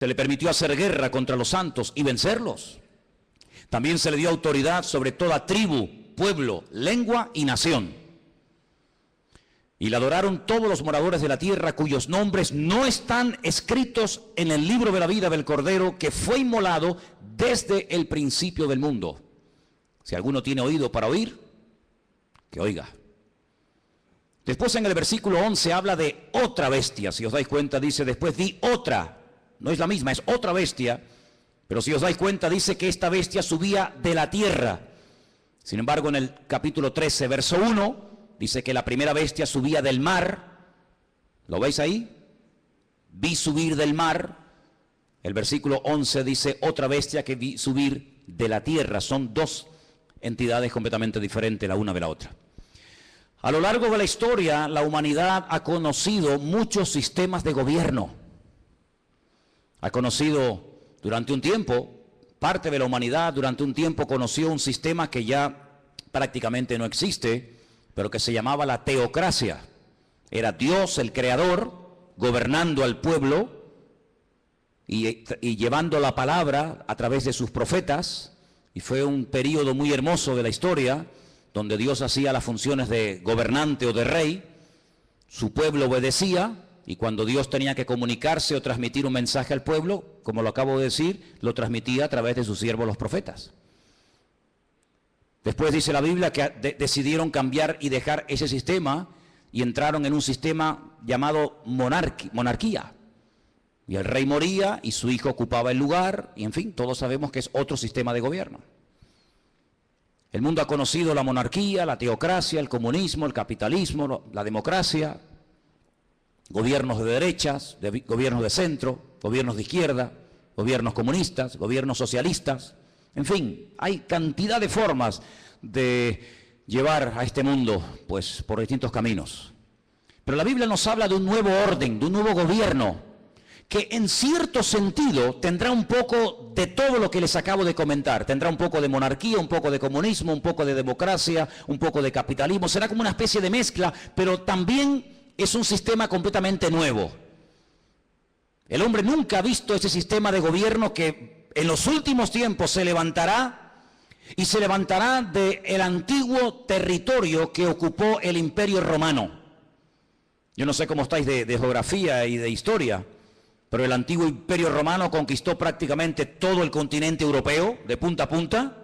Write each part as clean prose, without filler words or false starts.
Se le permitió hacer guerra contra los santos y vencerlos. También se le dio autoridad sobre toda tribu, pueblo, lengua y nación. Y le adoraron todos los moradores de la tierra cuyos nombres no están escritos en el libro de la vida del Cordero que fue inmolado desde el principio del mundo. Si alguno tiene oído para oír, que oiga. Después en el versículo 11 habla de otra bestia. Si os dais cuenta, dice después di otra. No es la misma, es otra bestia. Pero si os dais cuenta, dice que esta bestia subía de la tierra. Sin embargo, en el capítulo 13, verso 1, dice que la primera bestia subía del mar. ¿Lo veis ahí? Vi subir del mar. El versículo 11 dice otra bestia que vi subir de la tierra. Son dos entidades completamente diferentes la una de la otra. A lo largo de la historia, la humanidad ha conocido muchos sistemas de gobierno. Ha conocido durante un tiempo, parte de la humanidad durante un tiempo conoció un sistema que ya prácticamente no existe, pero que se llamaba la teocracia. Era Dios, el creador, gobernando al pueblo y llevando la palabra a través de sus profetas. Y fue un periodo muy hermoso de la historia, donde Dios hacía las funciones de gobernante o de rey, su pueblo obedecía, y cuando Dios tenía que comunicarse o transmitir un mensaje al pueblo, como lo acabo de decir, lo transmitía a través de sus siervos los profetas. Después dice la Biblia que decidieron cambiar y dejar ese sistema y entraron en un sistema llamado monarquía. Y el rey moría y su hijo ocupaba el lugar, y en fin, todos sabemos que es otro sistema de gobierno. El mundo ha conocido la monarquía, la teocracia, el comunismo, el capitalismo, la democracia, gobiernos de derechas, gobiernos de centro, gobiernos de izquierda, gobiernos comunistas, gobiernos socialistas. En fin, hay cantidad de formas de llevar a este mundo, pues, por distintos caminos. Pero la Biblia nos habla de un nuevo orden, de un nuevo gobierno, que en cierto sentido tendrá un poco de todo lo que les acabo de comentar. Tendrá un poco de monarquía, un poco de comunismo, un poco de democracia, un poco de capitalismo. Será como una especie de mezcla, pero también es un sistema completamente nuevo. El hombre nunca ha visto ese sistema de gobierno que en los últimos tiempos se levantará, y se levantará del antiguo territorio que ocupó el Imperio Romano. Yo no sé cómo estáis de geografía y de historia, pero el antiguo Imperio Romano conquistó prácticamente todo el continente europeo, de punta a punta,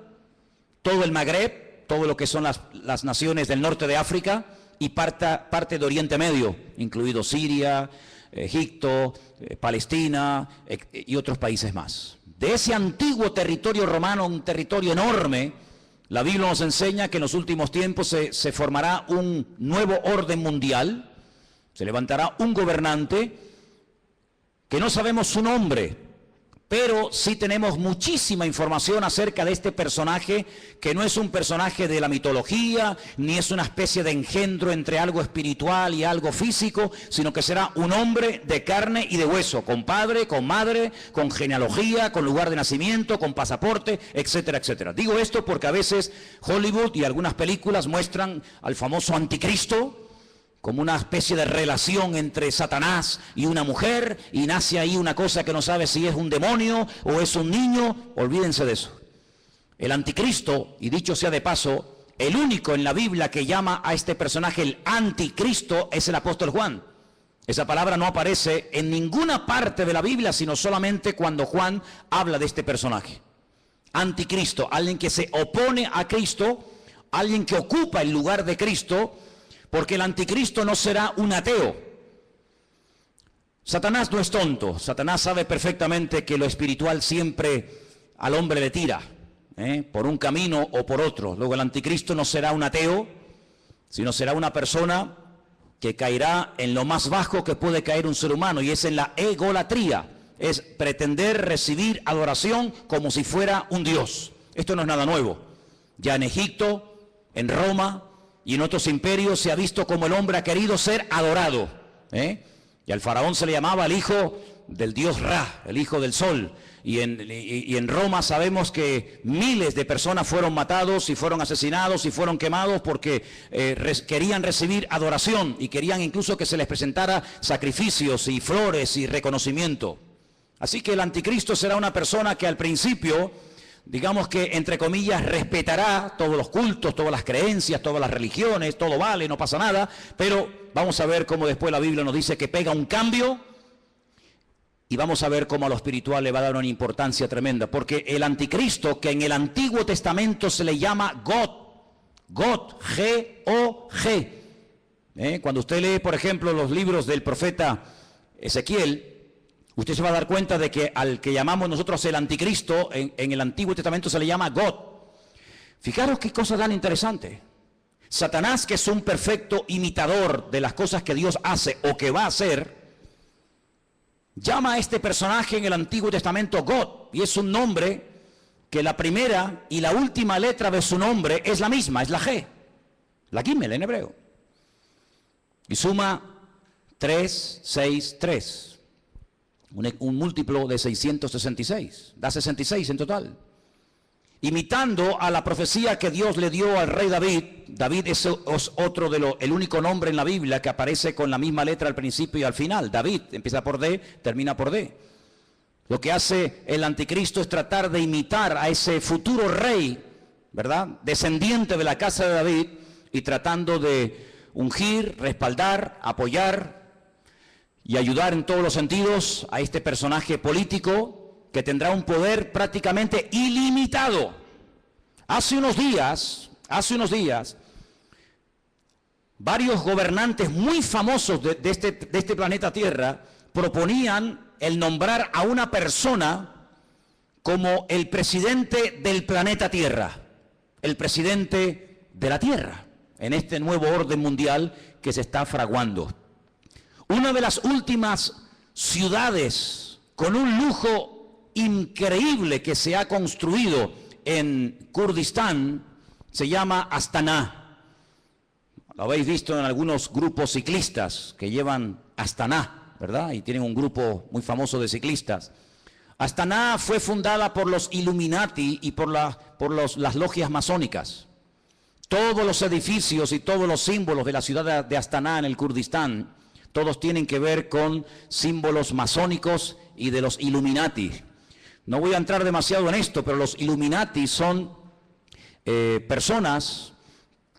todo el Magreb, todo lo que son las naciones del norte de África y parte de Oriente Medio, incluido Siria, Egipto, Palestina y otros países más. De ese antiguo territorio romano, un territorio enorme, la Biblia nos enseña que en los últimos tiempos se formará un nuevo orden mundial, se levantará un gobernante que no sabemos su nombre, pero sí tenemos muchísima información acerca de este personaje, que no es un personaje de la mitología, ni es una especie de engendro entre algo espiritual y algo físico, sino que será un hombre de carne y de hueso, con padre, con madre, con genealogía, con lugar de nacimiento, con pasaporte, etcétera, etcétera. Digo esto porque a veces Hollywood y algunas películas muestran al famoso anticristo como una especie de relación entre Satanás y una mujer, y nace ahí una cosa que no sabe si es un demonio o es un niño. Olvídense de eso. El anticristo, y dicho sea de paso, el único en la Biblia que llama a este personaje el anticristo es el apóstol Juan. Esa palabra no aparece en ninguna parte de la Biblia, sino solamente cuando Juan habla de este personaje. Anticristo, alguien que se opone a Cristo, alguien que ocupa el lugar de Cristo, porque el anticristo no será un ateo. Satanás no es tonto. Satanás sabe perfectamente que lo espiritual siempre al hombre le tira, por un camino o por otro. Luego el anticristo no será un ateo, sino será una persona que caerá en lo más bajo que puede caer un ser humano, y es en la egolatría. Es pretender recibir adoración como si fuera un dios. Esto no es nada nuevo. Ya en Egipto, en Roma y en otros imperios se ha visto como el hombre ha querido ser adorado. Y al faraón se le llamaba el hijo del dios Ra, el hijo del sol. Y en Roma sabemos que miles de personas fueron matados y fueron asesinados y fueron quemados porque querían recibir adoración y querían incluso que se les presentara sacrificios y flores y reconocimiento. Así que el anticristo será una persona que al principio, digamos que entre comillas, respetará todos los cultos, todas las creencias, todas las religiones, todo vale, no pasa nada, pero vamos a ver cómo después la Biblia nos dice que pega un cambio y vamos a ver cómo a lo espiritual le va a dar una importancia tremenda, porque el anticristo, que en el Antiguo Testamento se le llama Gog, G-O-G. Cuando usted lee, por ejemplo, los libros del profeta Ezequiel, usted se va a dar cuenta de que al que llamamos nosotros el anticristo, en el Antiguo Testamento se le llama Gog. Fijaros qué cosa tan interesante. Satanás, que es un perfecto imitador de las cosas que Dios hace o que va a hacer, llama a este personaje en el Antiguo Testamento Gog, y es un nombre que la primera y la última letra de su nombre es la misma, es la G, la Gimel en hebreo. Y suma 3, 6, 3. Un múltiplo de 666, da 66 en total. Imitando a la profecía que Dios le dio al rey David. David es otro el único nombre en la Biblia que aparece con la misma letra al principio y al final. David empieza por D, termina por D. Lo que hace el anticristo es tratar de imitar a ese futuro rey, ¿verdad?, descendiente de la casa de David, y tratando de ungir, respaldar, apoyar y ayudar en todos los sentidos a este personaje político que tendrá un poder prácticamente ilimitado. Hace unos días, varios gobernantes muy famosos de este planeta Tierra proponían el nombrar a una persona como el presidente del planeta Tierra, el presidente de la Tierra, en este nuevo orden mundial que se está fraguando. Una de las últimas ciudades con un lujo increíble que se ha construido en Kurdistán se llama Astana. Lo habéis visto en algunos grupos ciclistas que llevan Astana, ¿verdad? Y tienen un grupo muy famoso de ciclistas. Astana fue fundada por los Illuminati y por las logias masónicas. Todos los edificios y todos los símbolos de la ciudad de Astana en el Kurdistán, todos tienen que ver con símbolos masónicos y de los Illuminati. No voy a entrar demasiado en esto, pero los Illuminati son personas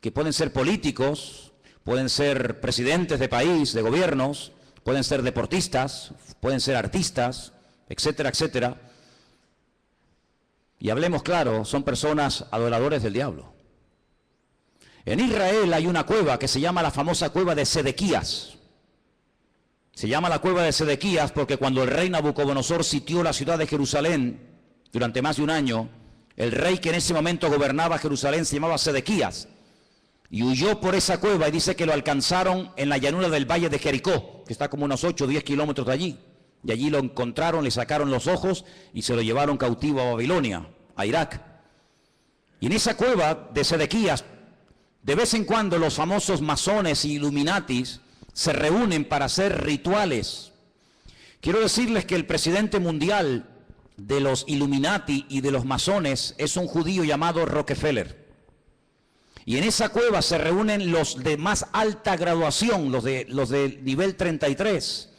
que pueden ser políticos, pueden ser presidentes de país, de gobiernos, pueden ser deportistas, pueden ser artistas, etcétera, etcétera. Y hablemos claro, son personas adoradores del diablo. En Israel hay una cueva que se llama la famosa cueva de Sedequías. Se llama la cueva de Sedequías porque cuando el rey Nabucodonosor sitió la ciudad de Jerusalén durante más de un año, el rey que en ese momento gobernaba Jerusalén se llamaba Sedequías y huyó por esa cueva, y dice que lo alcanzaron en la llanura del valle de Jericó, que está como unos 8 o 10 kilómetros de allí. Y allí lo encontraron, le sacaron los ojos y se lo llevaron cautivo a Babilonia, a Irak. Y en esa cueva de Sedequías, de vez en cuando los famosos masones y Illuminatis se reúnen para hacer rituales. Quiero decirles que el presidente mundial de los Illuminati y de los masones es un judío llamado Rockefeller. Y en esa cueva se reúnen los de más alta graduación, los de nivel 33.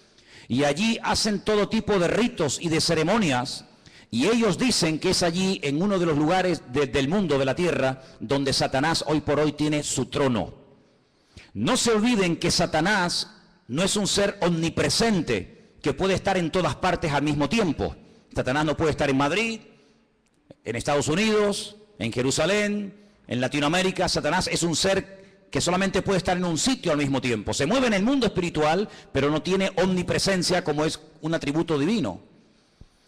Y allí hacen todo tipo de ritos y de ceremonias. Y ellos dicen que es allí, en uno de los lugares del mundo, de la tierra, donde Satanás hoy por hoy tiene su trono. No se olviden que Satanás no es un ser omnipresente que puede estar en todas partes al mismo tiempo. Satanás no puede estar en Madrid, en Estados Unidos, en Jerusalén, en Latinoamérica. Satanás es un ser que solamente puede estar en un sitio al mismo tiempo. Se mueve en el mundo espiritual, pero no tiene omnipresencia como es un atributo divino.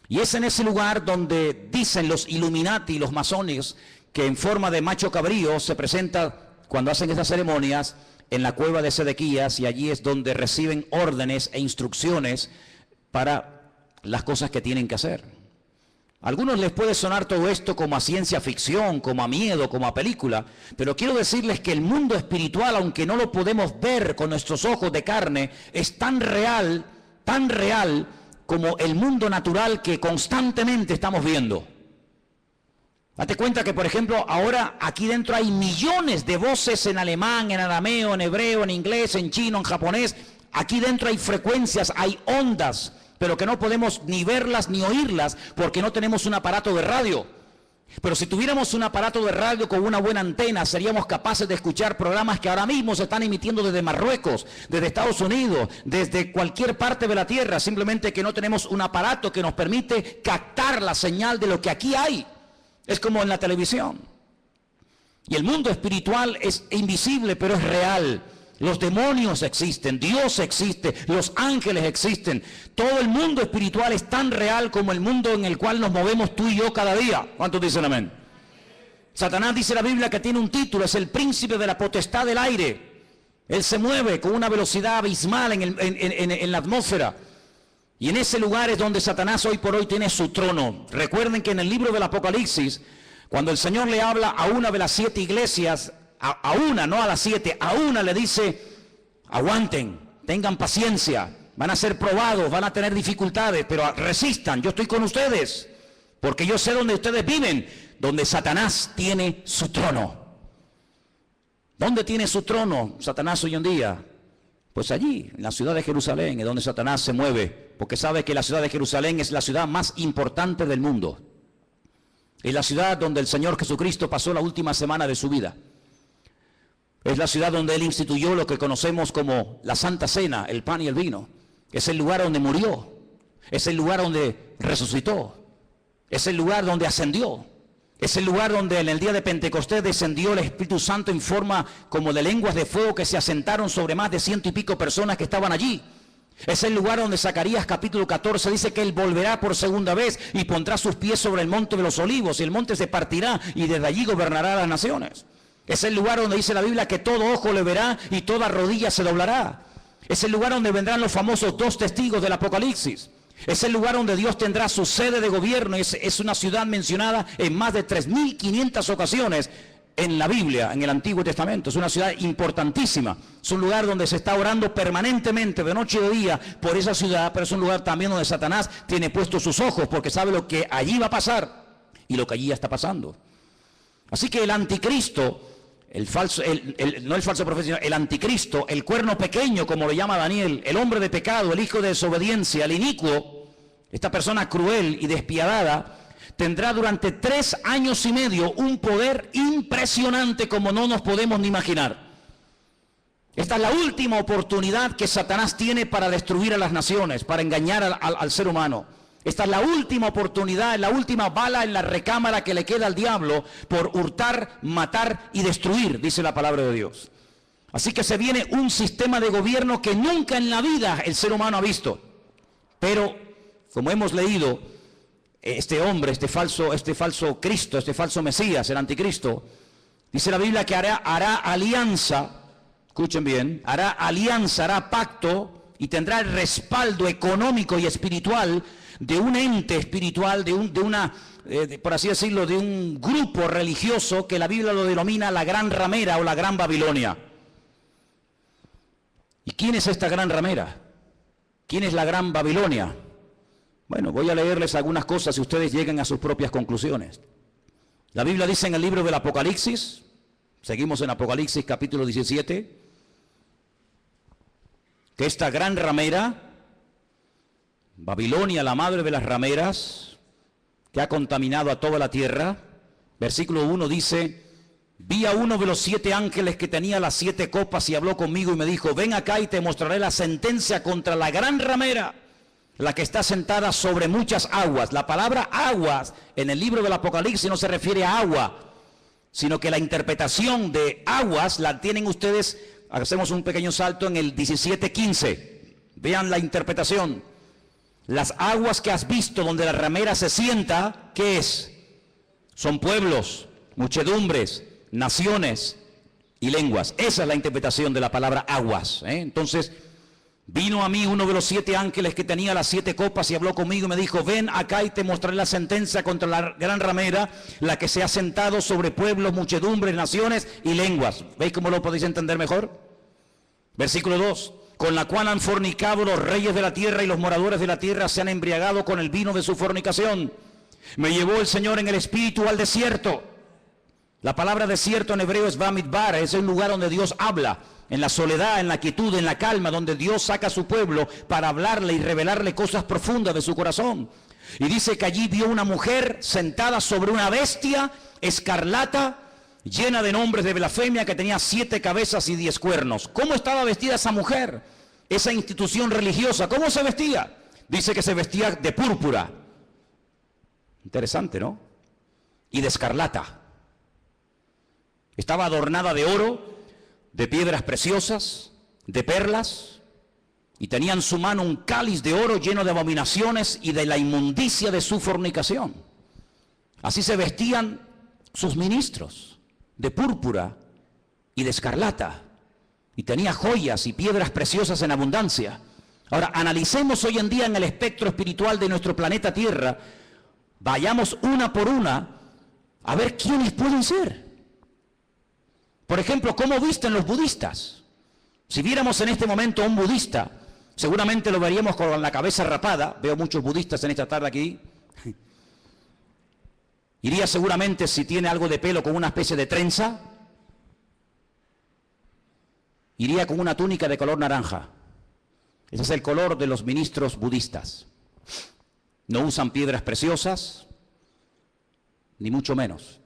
Y es en ese lugar donde dicen los Illuminati y los masones que en forma de macho cabrío se presenta cuando hacen esas ceremonias en la cueva de Sedequías, y allí es donde reciben órdenes e instrucciones para las cosas que tienen que hacer. A algunos les puede sonar todo esto como a ciencia ficción, como a miedo, como a película, pero quiero decirles que el mundo espiritual, aunque no lo podemos ver con nuestros ojos de carne, es tan real como el mundo natural que constantemente estamos viendo. Date cuenta que, por ejemplo, ahora aquí dentro hay millones de voces en alemán, en arameo, en hebreo, en inglés, en chino, en japonés. Aquí dentro hay frecuencias, hay ondas pero que no podemos ni verlas ni oírlas porque no tenemos un aparato de radio. Pero si tuviéramos un aparato de radio con una buena antena, seríamos capaces de escuchar programas que ahora mismo se están emitiendo desde Marruecos, desde Estados Unidos, desde cualquier parte de la tierra, simplemente que no tenemos un aparato que nos permite captar la señal de lo que aquí hay. Es como en la televisión. Y el mundo espiritual es invisible, pero es real. Los demonios existen, Dios existe, los ángeles existen. Todo el mundo espiritual es tan real como el mundo en el cual nos movemos tú y yo cada día. ¿Cuántos dicen amén? Satanás, dice la Biblia, que tiene un título, es el príncipe de la potestad del aire. Él se mueve con una velocidad abismal en la atmósfera. Y en ese lugar es donde Satanás hoy por hoy tiene su trono. Recuerden que en el libro del Apocalipsis, cuando el Señor le habla a una de las 7 iglesias, a una, no a las 7, a una le dice: aguanten, tengan paciencia, van a ser probados, van a tener dificultades, pero resistan, yo estoy con ustedes, porque yo sé dónde ustedes viven, donde Satanás tiene su trono. ¿Dónde tiene su trono Satanás hoy en día? Pues allí, en la ciudad de Jerusalén, es donde Satanás se mueve, porque sabe que la ciudad de Jerusalén es la ciudad más importante del mundo. Es la ciudad donde el Señor Jesucristo pasó la última semana de su vida. Es la ciudad donde Él instituyó lo que conocemos como la Santa Cena, el pan y el vino. Es el lugar donde murió. Es el lugar donde resucitó. Es el lugar donde ascendió. Es el lugar donde en el día de Pentecostés descendió el Espíritu Santo en forma como de lenguas de fuego que se asentaron sobre más de 100 y pico personas que estaban allí. Es el lugar donde Zacarías capítulo 14 dice que Él volverá por segunda vez y pondrá sus pies sobre el monte de los olivos y el monte se partirá y desde allí gobernará a las naciones. Es el lugar donde dice la Biblia que todo ojo le verá y toda rodilla se doblará. Es el lugar donde vendrán los famosos 2 testigos del Apocalipsis. Es el lugar donde Dios tendrá su sede de gobierno. Es una ciudad mencionada en más de 3.500 ocasiones en la Biblia, en el Antiguo Testamento. Es una ciudad importantísima. Es un lugar donde se está orando permanentemente, de noche y de día, por esa ciudad, pero es un lugar también donde Satanás tiene puestos sus ojos, porque sabe lo que allí va a pasar y lo que allí ya está pasando. Así que el anticristo, no el falso profeta, sino el anticristo, el cuerno pequeño, como lo llama Daniel, el hombre de pecado, el hijo de desobediencia, el inicuo, esta persona cruel y despiadada, tendrá durante 3 años y medio un poder impresionante como no nos podemos ni imaginar. Esta es la última oportunidad que Satanás tiene para destruir a las naciones, para engañar al ser humano. Esta es la última oportunidad, la última bala en la recámara que le queda al diablo por hurtar, matar y destruir, dice la palabra de Dios. Así que se viene un sistema de gobierno que nunca en la vida el ser humano ha visto. Pero, como hemos leído, este hombre, este falso Cristo, este falso Mesías, el anticristo, dice la Biblia que hará alianza, escuchen bien, hará alianza, hará pacto y tendrá el respaldo económico y espiritual de un ente espiritual, por así decirlo, de un grupo religioso que la Biblia lo denomina la Gran Ramera o la Gran Babilonia. ¿Y quién es esta Gran Ramera? ¿Quién es la Gran Babilonia? Bueno, voy a leerles algunas cosas y ustedes lleguen a sus propias conclusiones. La Biblia dice en el libro del Apocalipsis, seguimos en Apocalipsis capítulo 17, que esta Gran Ramera, Babilonia, la madre de las rameras, que ha contaminado a toda la tierra. Versículo 1 dice: vi a uno de los 7 ángeles que tenía las 7 copas y habló conmigo y me dijo: ven acá y te mostraré la sentencia contra la gran ramera, la que está sentada sobre muchas aguas. La palabra aguas en el libro del Apocalipsis no se refiere a agua, sino que la interpretación de aguas la tienen ustedes. Hacemos un pequeño salto en el 17:15. Vean la interpretación. Las aguas que has visto donde la ramera se sienta, ¿qué es? Son pueblos, muchedumbres, naciones y lenguas. Esa es la interpretación de la palabra aguas. Entonces, vino a mí uno de los 7 ángeles que tenía las 7 copas y habló conmigo y me dijo: ven acá y te mostraré la sentencia contra la gran ramera, la que se ha sentado sobre pueblos, muchedumbres, naciones y lenguas. ¿Veis cómo lo podéis entender mejor? Versículo 2. Con la cual han fornicado los reyes de la tierra y los moradores de la tierra se han embriagado con el vino de su fornicación. Me llevó el Señor en el espíritu al desierto. La palabra desierto en hebreo es Bamidbar, es el lugar donde Dios habla. en la soledad, en la quietud, en la calma, donde Dios saca a su pueblo para hablarle y revelarle cosas profundas de su corazón. Y dice que allí vio una mujer sentada sobre una bestia escarlata, llena de nombres de blasfemia, que tenía 7 cabezas y 10 cuernos. ¿Cómo estaba vestida esa mujer? Esa institución religiosa, ¿cómo se vestía? Dice que se vestía de púrpura. Interesante, ¿no? Y de escarlata. Estaba adornada de oro, de piedras preciosas, de perlas, y tenía en su mano un cáliz de oro lleno de abominaciones y de la inmundicia de su fornicación. Así se vestían sus ministros, de púrpura y de escarlata, y tenía joyas y piedras preciosas en abundancia. Ahora, analicemos hoy en día en el espectro espiritual de nuestro planeta Tierra, vayamos una por una a ver quiénes pueden ser. Por ejemplo, ¿cómo visten los budistas? Si viéramos en este momento a un budista, seguramente lo veríamos con la cabeza rapada. Veo muchos budistas en esta tarde aquí. Iría seguramente, si tiene algo de pelo, con una especie de trenza. Iría con una túnica de color naranja. Ese es el color de los ministros budistas. No usan piedras preciosas, ni mucho menos.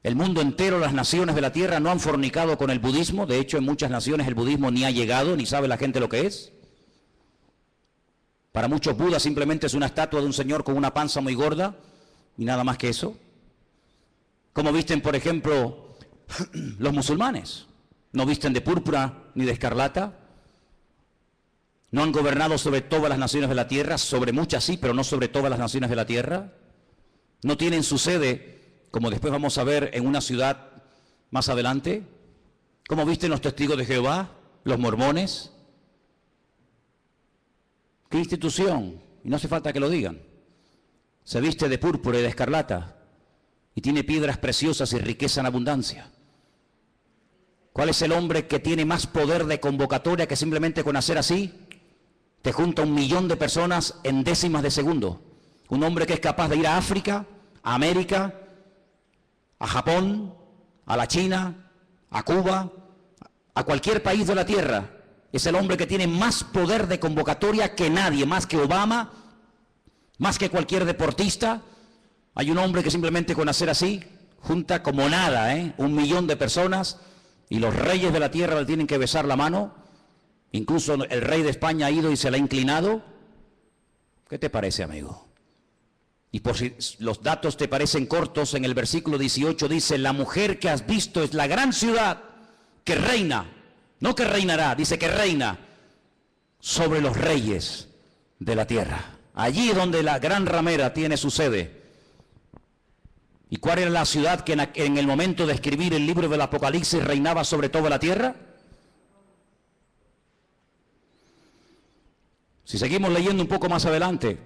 El mundo entero, las naciones de la tierra no han fornicado con el budismo. De hecho, en muchas naciones el budismo ni ha llegado, ni sabe la gente lo que es. Para muchos, Buda simplemente es una estatua de un señor con una panza muy gorda y nada más que eso. ¿Cómo visten, por ejemplo, los musulmanes? No visten de púrpura ni de escarlata. No han gobernado sobre todas las naciones de la tierra, sobre muchas sí, pero no sobre todas las naciones de la tierra. No tienen su sede, como después vamos a ver, en una ciudad más adelante. ¿Cómo visten los testigos de Jehová, los mormones? ¿Qué institución? Y no hace falta que lo digan. Se viste de púrpura y de escarlata y tiene piedras preciosas y riqueza en abundancia. ¿Cuál es el hombre que tiene más poder de convocatoria que simplemente con hacer así te junta 1 millón de personas en décimas de segundo? Un hombre que es capaz de ir a África, a América, a Japón, a la China, a Cuba, a cualquier país de la tierra. Es el hombre que tiene más poder de convocatoria que nadie, más que Obama, más que cualquier deportista. Hay un hombre que simplemente con hacer así junta como nada, 1 millón de personas, y los reyes de la tierra le tienen que besar la mano. Incluso el rey de España ha ido y se le ha inclinado. ¿Qué te parece, amigo? Y por si los datos te parecen cortos, en el versículo 18 dice: la mujer que has visto es la gran ciudad que reina, no que reinará, dice que reina sobre los reyes de la tierra. Allí donde la gran ramera tiene su sede. ¿Y cuál era la ciudad que en el momento de escribir el libro del Apocalipsis reinaba sobre toda la tierra? Si seguimos leyendo un poco más adelante,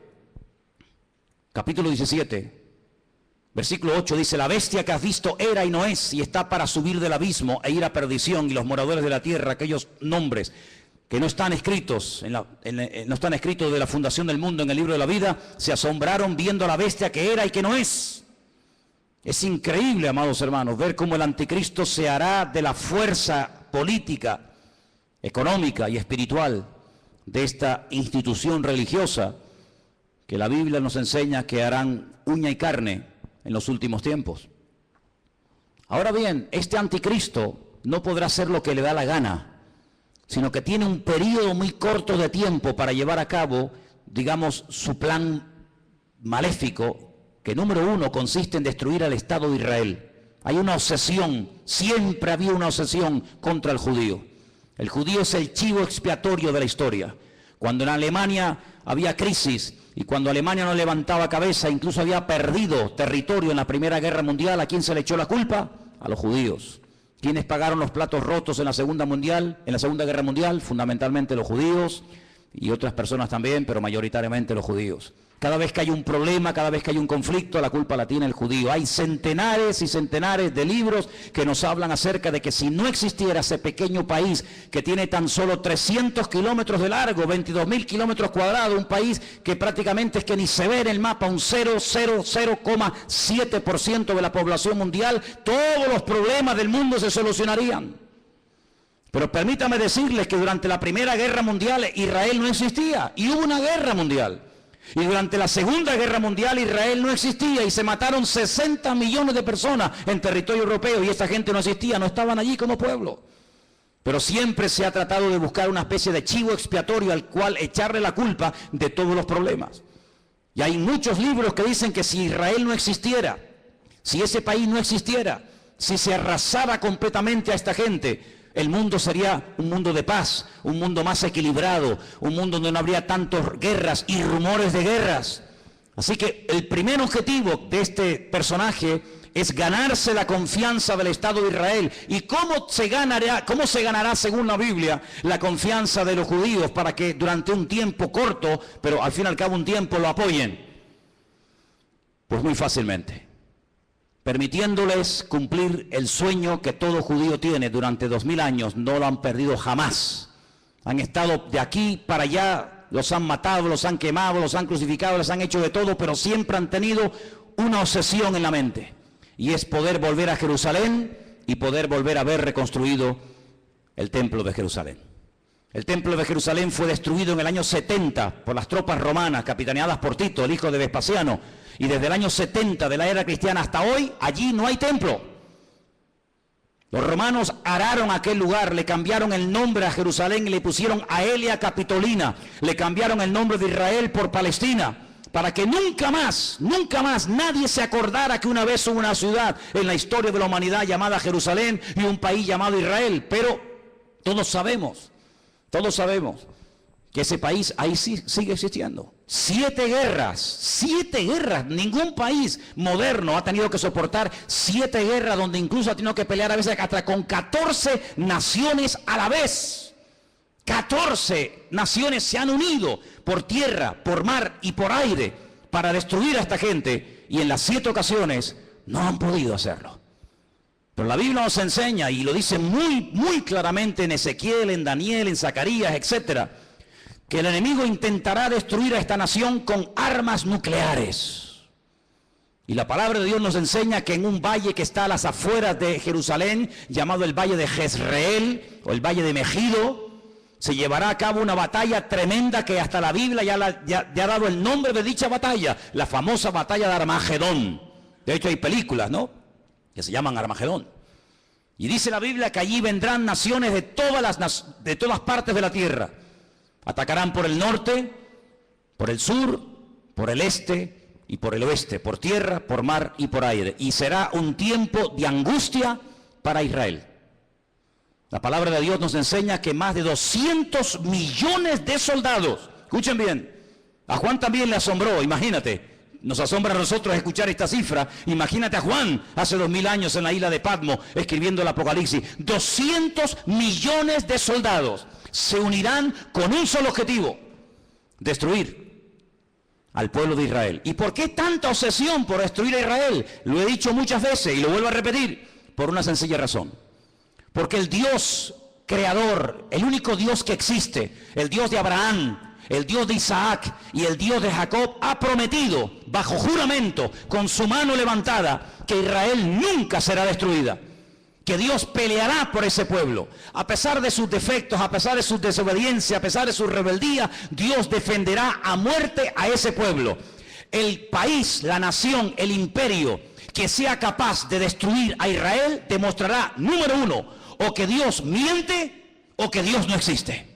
capítulo 17, versículo 8 dice: la bestia que has visto era y no es, y está para subir del abismo e ir a perdición, y los moradores de la tierra, aquellos nombres que no están escritos, no están escritos de la fundación del mundo en el libro de la vida, se asombraron viendo a la bestia que era y que no es. Es increíble, amados hermanos, ver cómo el anticristo se hará de la fuerza política, económica y espiritual de esta institución religiosa que la Biblia nos enseña que harán uña y carne en los últimos tiempos. Ahora bien, este anticristo no podrá hacer lo que le da la gana, sino que tiene un periodo muy corto de tiempo para llevar a cabo, digamos, su plan maléfico, que número 1 consiste en destruir al Estado de Israel. Hay una obsesión, siempre había una obsesión contra el judío. El judío es el chivo expiatorio de la historia. Cuando en Alemania había crisis y cuando Alemania no levantaba cabeza, incluso había perdido territorio en la Primera Guerra Mundial, ¿a quién se le echó la culpa? A los judíos. ¿Quiénes pagaron los platos rotos en la Segunda Guerra Mundial? Fundamentalmente los judíos y otras personas también, pero mayoritariamente los judíos. Cada vez que hay un problema, cada vez que hay un conflicto, la culpa la tiene el judío. Hay centenares y centenares de libros que nos hablan acerca de que si no existiera ese pequeño país que tiene tan solo 300 kilómetros de largo, 22.000 kilómetros cuadrados, un país que prácticamente es que ni se ve en el mapa, un 0,7% de la población mundial, todos los problemas del mundo se solucionarían. Pero permítame decirles que durante la Primera Guerra Mundial Israel no existía y hubo una guerra mundial. Y durante la Segunda Guerra Mundial Israel no existía y se mataron 60 millones de personas en territorio europeo y esa gente no existía, no estaban allí como pueblo. Pero siempre se ha tratado de buscar una especie de chivo expiatorio al cual echarle la culpa de todos los problemas. Y hay muchos libros que dicen que si Israel no existiera, si ese país no existiera, si se arrasara completamente a esta gente, el mundo sería un mundo de paz, un mundo más equilibrado, un mundo donde no habría tantas guerras y rumores de guerras. Así que el primer objetivo de este personaje es ganarse la confianza del Estado de Israel. ¿Y cómo se ganará, según la Biblia, la confianza de los judíos para que durante un tiempo corto, pero al fin y al cabo un tiempo, lo apoyen? Pues muy fácilmente, permitiéndoles cumplir el sueño que todo judío tiene durante 2000 años, no lo han perdido jamás. Han estado de aquí para allá, los han matado, los han quemado, los han crucificado, les han hecho de todo, pero siempre han tenido una obsesión en la mente, y es poder volver a Jerusalén y poder volver a ver reconstruido el templo de Jerusalén. El templo de Jerusalén fue destruido en el año 70 por las tropas romanas, capitaneadas por Tito, el hijo de Vespasiano. Y desde el año 70 de la era cristiana hasta hoy, allí no hay templo. Los romanos araron aquel lugar, le cambiaron el nombre a Jerusalén y le pusieron Aelia Capitolina. Le cambiaron el nombre de Israel por Palestina, para que nunca más nadie se acordara que una vez hubo una ciudad en la historia de la humanidad llamada Jerusalén y un país llamado Israel. Pero todos sabemos que ese país ahí sí sigue existiendo. 7 guerras, ningún país moderno ha tenido que soportar 7 guerras, donde incluso ha tenido que pelear a veces hasta con 14 naciones a la vez. 14 naciones se han unido por tierra, por mar y por aire para destruir a esta gente, y en las 7 ocasiones no han podido hacerlo. Pero la Biblia nos enseña, y lo dice muy claramente en Ezequiel, en Daniel, en Zacarías, etcétera, que el enemigo intentará destruir a esta nación con armas nucleares. Y la palabra de Dios nos enseña que en un valle que está a las afueras de Jerusalén, llamado el Valle de Jezreel, o el Valle de Megido, se llevará a cabo una batalla tremenda que hasta la Biblia ya ha dado el nombre de dicha batalla, la famosa batalla de Armagedón. De hecho hay películas, ¿no?, que se llaman Armagedón. Y dice la Biblia que allí vendrán naciones de todas partes de la tierra. Atacarán por el norte, por el sur, por el este y por el oeste, por tierra, por mar y por aire. Y será un tiempo de angustia para Israel. La palabra de Dios nos enseña que más de 200 millones de soldados, escuchen bien, a Juan también le asombró, imagínate, nos asombra a nosotros escuchar esta cifra. Imagínate a Juan hace 2000 años en la isla de Patmos escribiendo el Apocalipsis. 200 millones de soldados se unirán con un solo objetivo: destruir al pueblo de Israel. ¿Y por qué tanta obsesión por destruir a Israel? Lo he dicho muchas veces y lo vuelvo a repetir, por una sencilla razón. Porque el Dios creador, el único Dios que existe, el Dios de Abraham, el Dios de Isaac y el Dios de Jacob, ha prometido bajo juramento, con su mano levantada, que Israel nunca será destruida, que Dios peleará por ese pueblo. A pesar de sus defectos, a pesar de su desobediencia, a pesar de su rebeldía, Dios defenderá a muerte a ese pueblo. El país, la nación, el imperio que sea capaz de destruir a Israel demostrará, número uno, o que Dios miente o que Dios no existe.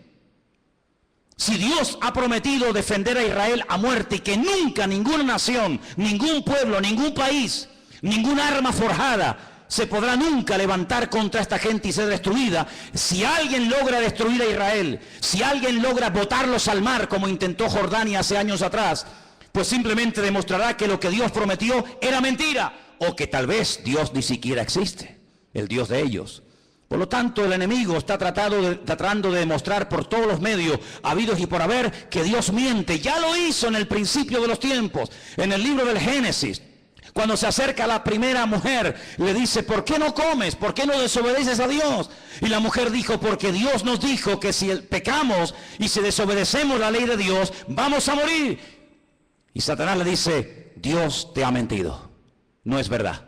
Si Dios ha prometido defender a Israel a muerte y que nunca ninguna nación, ningún pueblo, ningún país, ninguna arma forjada se podrá nunca levantar contra esta gente y ser destruida, si alguien logra destruir a Israel, si alguien logra botarlos al mar como intentó Jordania hace años atrás, pues simplemente demostrará que lo que Dios prometió era mentira, o que tal vez Dios ni siquiera existe, el Dios de ellos. Por lo tanto, el enemigo está tratando de demostrar por todos los medios habidos y por haber que Dios miente. Ya lo hizo en el principio de los tiempos, en el libro del Génesis. Cuando se acerca a la primera mujer, le dice: ¿por qué no comes? ¿Por qué no desobedeces a Dios? Y la mujer dijo: porque Dios nos dijo que si pecamos y si desobedecemos la ley de Dios, vamos a morir. Y Satanás le dice: Dios te ha mentido, no es verdad,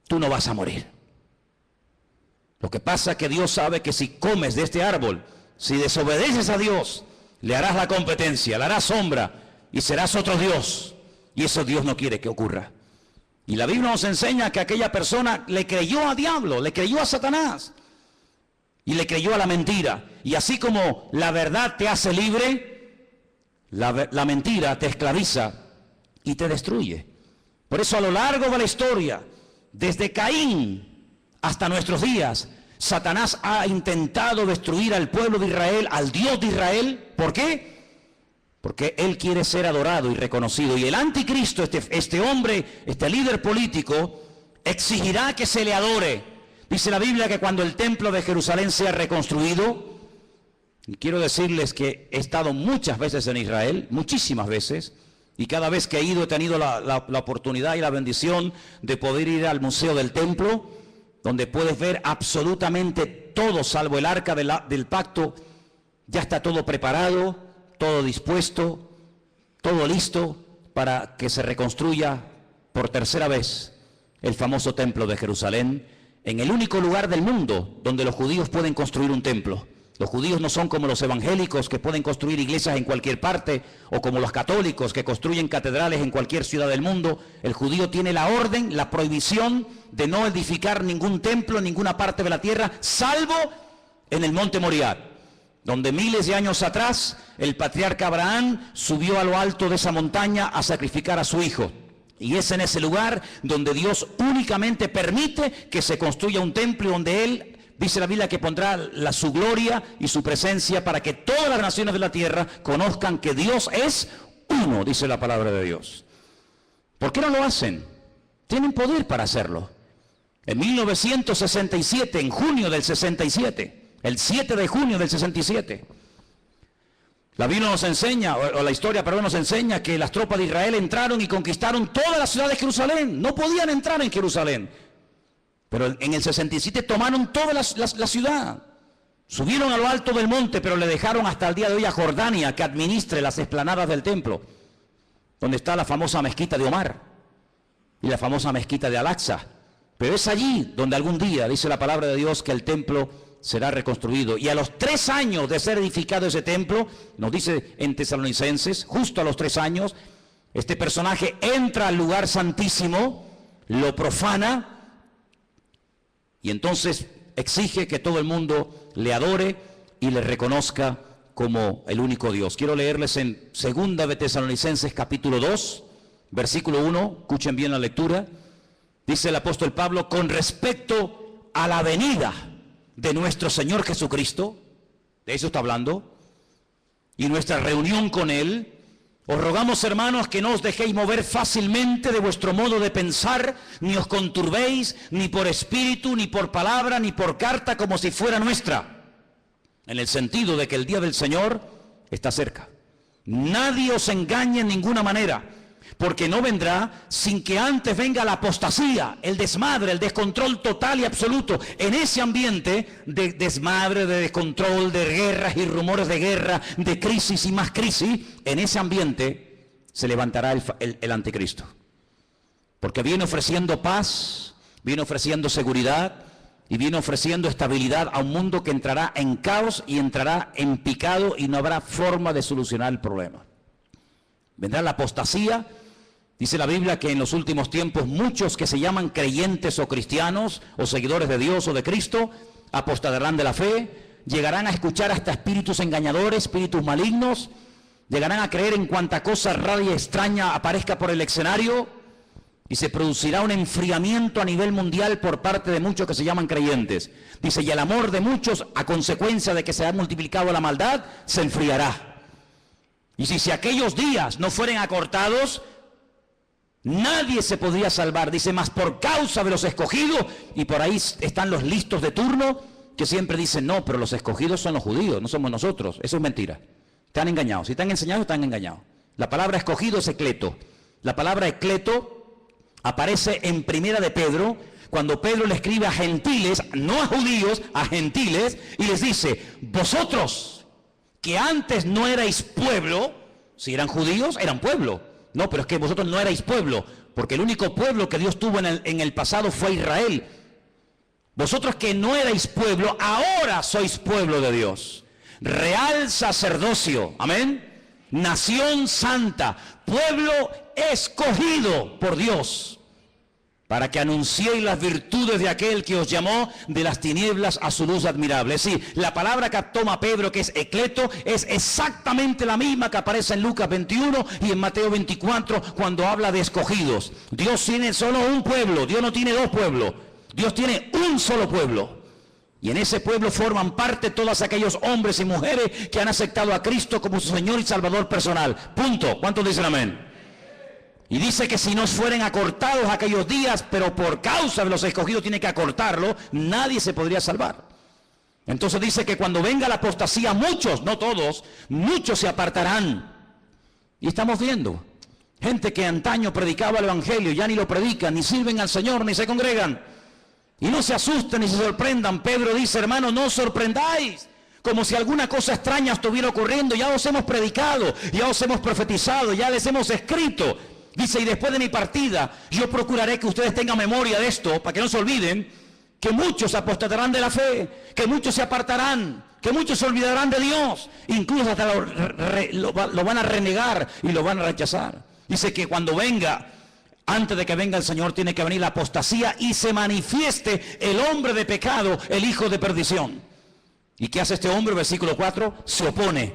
tú no vas a morir. Lo que pasa es que Dios sabe que si comes de este árbol, si desobedeces a Dios, le harás la competencia, le harás sombra y serás otro Dios. Y eso Dios no quiere que ocurra. Y la Biblia nos enseña que aquella persona le creyó a diablo, le creyó a Satanás y le creyó a la mentira. Y así como la verdad te hace libre, la mentira te esclaviza y te destruye. Por eso a lo largo de la historia, desde Caín hasta nuestros días, Satanás ha intentado destruir al pueblo de Israel, al Dios de Israel. ¿Por qué? Porque él quiere ser adorado y reconocido. Y el anticristo, este hombre, este líder político, exigirá que se le adore. Dice la Biblia que cuando el templo de Jerusalén sea reconstruido, y quiero decirles que he estado muchas veces en Israel, muchísimas veces, y cada vez que he ido he tenido la oportunidad y la bendición de poder ir al Museo del Templo, donde puedes ver absolutamente todo, salvo el arca del pacto. Ya está todo preparado, todo dispuesto, todo listo para que se reconstruya por tercera vez el famoso templo de Jerusalén, en el único lugar del mundo donde los judíos pueden construir un templo. Los judíos no son como los evangélicos que pueden construir iglesias en cualquier parte, o como los católicos que construyen catedrales en cualquier ciudad del mundo. El judío tiene la orden, la prohibición de no edificar ningún templo en ninguna parte de la tierra, salvo en el monte Moriah, donde miles de años atrás el patriarca Abraham subió a lo alto de esa montaña a sacrificar a su hijo. Y es en ese lugar donde Dios únicamente permite que se construya un templo, donde Él, dice la Biblia, que pondrá su gloria y su presencia para que todas las naciones de la tierra conozcan que Dios es uno, dice la palabra de Dios. ¿Por qué no lo hacen? Tienen poder para hacerlo. En 1967, en junio del 67, el 7 de junio del 67, la Biblia nos enseña, o la historia, perdón, nos enseña que las tropas de Israel entraron y conquistaron toda la ciudad de Jerusalén. No podían entrar en Jerusalén, pero en el 67 tomaron toda la ciudad. Subieron a lo alto del monte, pero le dejaron hasta el día de hoy a Jordania que administre las explanadas del templo, donde está la famosa mezquita de Omar y la famosa mezquita de Al-Aqsa. Pero es allí donde algún día, dice la palabra de Dios, que el templo será reconstruido. Y a los 3 años de ser edificado ese templo, nos dice en Tesalonicenses, justo a los 3 años, este personaje entra al lugar santísimo, lo profana, y entonces exige que todo el mundo le adore y le reconozca como el único Dios. Quiero leerles en 2 de Tesalonicenses capítulo 2, versículo 1, escuchen bien la lectura. Dice el apóstol Pablo: con respecto a la venida de nuestro Señor Jesucristo, de eso está hablando, y nuestra reunión con Él, os rogamos, hermanos, que no os dejéis mover fácilmente de vuestro modo de pensar, ni os conturbéis, ni por espíritu, ni por palabra, ni por carta, como si fuera nuestra, en el sentido de que el día del Señor está cerca. Nadie os engañe en ninguna manera, porque no vendrá sin que antes venga la apostasía, el desmadre, el descontrol total y absoluto. En ese ambiente de desmadre, de descontrol, de guerras y rumores de guerra, de crisis y más crisis, en ese ambiente se levantará el anticristo. Porque viene ofreciendo paz, viene ofreciendo seguridad y viene ofreciendo estabilidad a un mundo que entrará en caos y entrará en picado y no habrá forma de solucionar el problema. Vendrá la apostasía. Dice la Biblia que en los últimos tiempos muchos que se llaman creyentes o cristianos o seguidores de Dios o de Cristo apostatarán de la fe, llegarán a escuchar hasta espíritus engañadores, espíritus malignos, llegarán a creer en cuanta cosa rara y extraña aparezca por el escenario, y se producirá un enfriamiento a nivel mundial por parte de muchos que se llaman creyentes. Dice, y el amor de muchos, a consecuencia de que se ha multiplicado la maldad, se enfriará. Y si aquellos días no fueren acortados, nadie se podría salvar. Dice, más por causa de los escogidos, y por ahí están los listos de turno, que siempre dicen, no, pero los escogidos son los judíos, no somos nosotros. Eso es mentira. Están engañados. Si están enseñados, están engañados. La palabra escogido es ecleto. La palabra ecleto aparece en Primera de Pedro, cuando Pedro le escribe a gentiles, no a judíos, a gentiles, y les dice, vosotros que antes no erais pueblo, si eran judíos, eran pueblo. No, pero es que vosotros no erais pueblo, porque el único pueblo que Dios tuvo en el pasado fue Israel. Vosotros que no erais pueblo, ahora sois pueblo de Dios. Real sacerdocio, amén. Nación santa, pueblo escogido por Dios, para que anunciéis las virtudes de aquel que os llamó de las tinieblas a su luz admirable. Es decir, la palabra que toma Pedro, que es ecleto, es exactamente la misma que aparece en Lucas 21 y en Mateo 24 cuando habla de escogidos. Dios tiene solo un pueblo, Dios no tiene dos pueblos, Dios tiene un solo pueblo. Y en ese pueblo forman parte todos aquellos hombres y mujeres que han aceptado a Cristo como su Señor y Salvador personal. Punto. ¿Cuántos dicen amén? Y dice que si no fueren acortados aquellos días, pero por causa de los escogidos tiene que acortarlo, nadie se podría salvar. Entonces dice que cuando venga la apostasía, muchos, no todos, muchos se apartarán. Y estamos viendo gente que antaño predicaba el Evangelio, ya ni lo predican, ni sirven al Señor, ni se congregan. Y no se asusten ni se sorprendan. Pedro dice, hermanos, no os sorprendáis, como si alguna cosa extraña estuviera ocurriendo. Ya os hemos predicado, ya os hemos profetizado, ya les hemos escrito. Dice, y después de mi partida, yo procuraré que ustedes tengan memoria de esto, para que no se olviden, que muchos apostatarán de la fe, que muchos se apartarán, que muchos se olvidarán de Dios, incluso hasta lo van a renegar y lo van a rechazar. Dice que cuando venga, antes de que venga el Señor, tiene que venir la apostasía y se manifieste el hombre de pecado, el hijo de perdición. ¿Y qué hace este hombre? Versículo 4, se opone,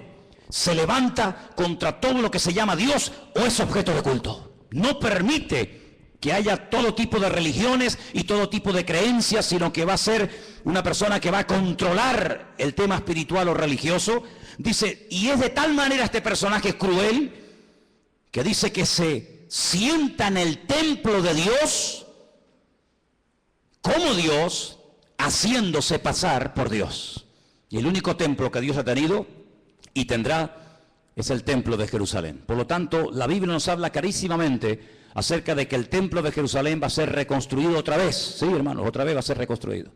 se levanta contra todo lo que se llama Dios o es objeto de culto. No permite que haya todo tipo de religiones y todo tipo de creencias, sino que va a ser una persona que va a controlar el tema espiritual o religioso. Dice, y es de tal manera este personaje cruel, que dice que se sienta en el templo de Dios como Dios, haciéndose pasar por Dios. Y el único templo que Dios ha tenido y tendrá es el templo de Jerusalén. Por lo tanto, la Biblia nos habla clarísimamente acerca de que el templo de Jerusalén va a ser reconstruido otra vez. Sí, hermanos, otra vez va a ser reconstruido.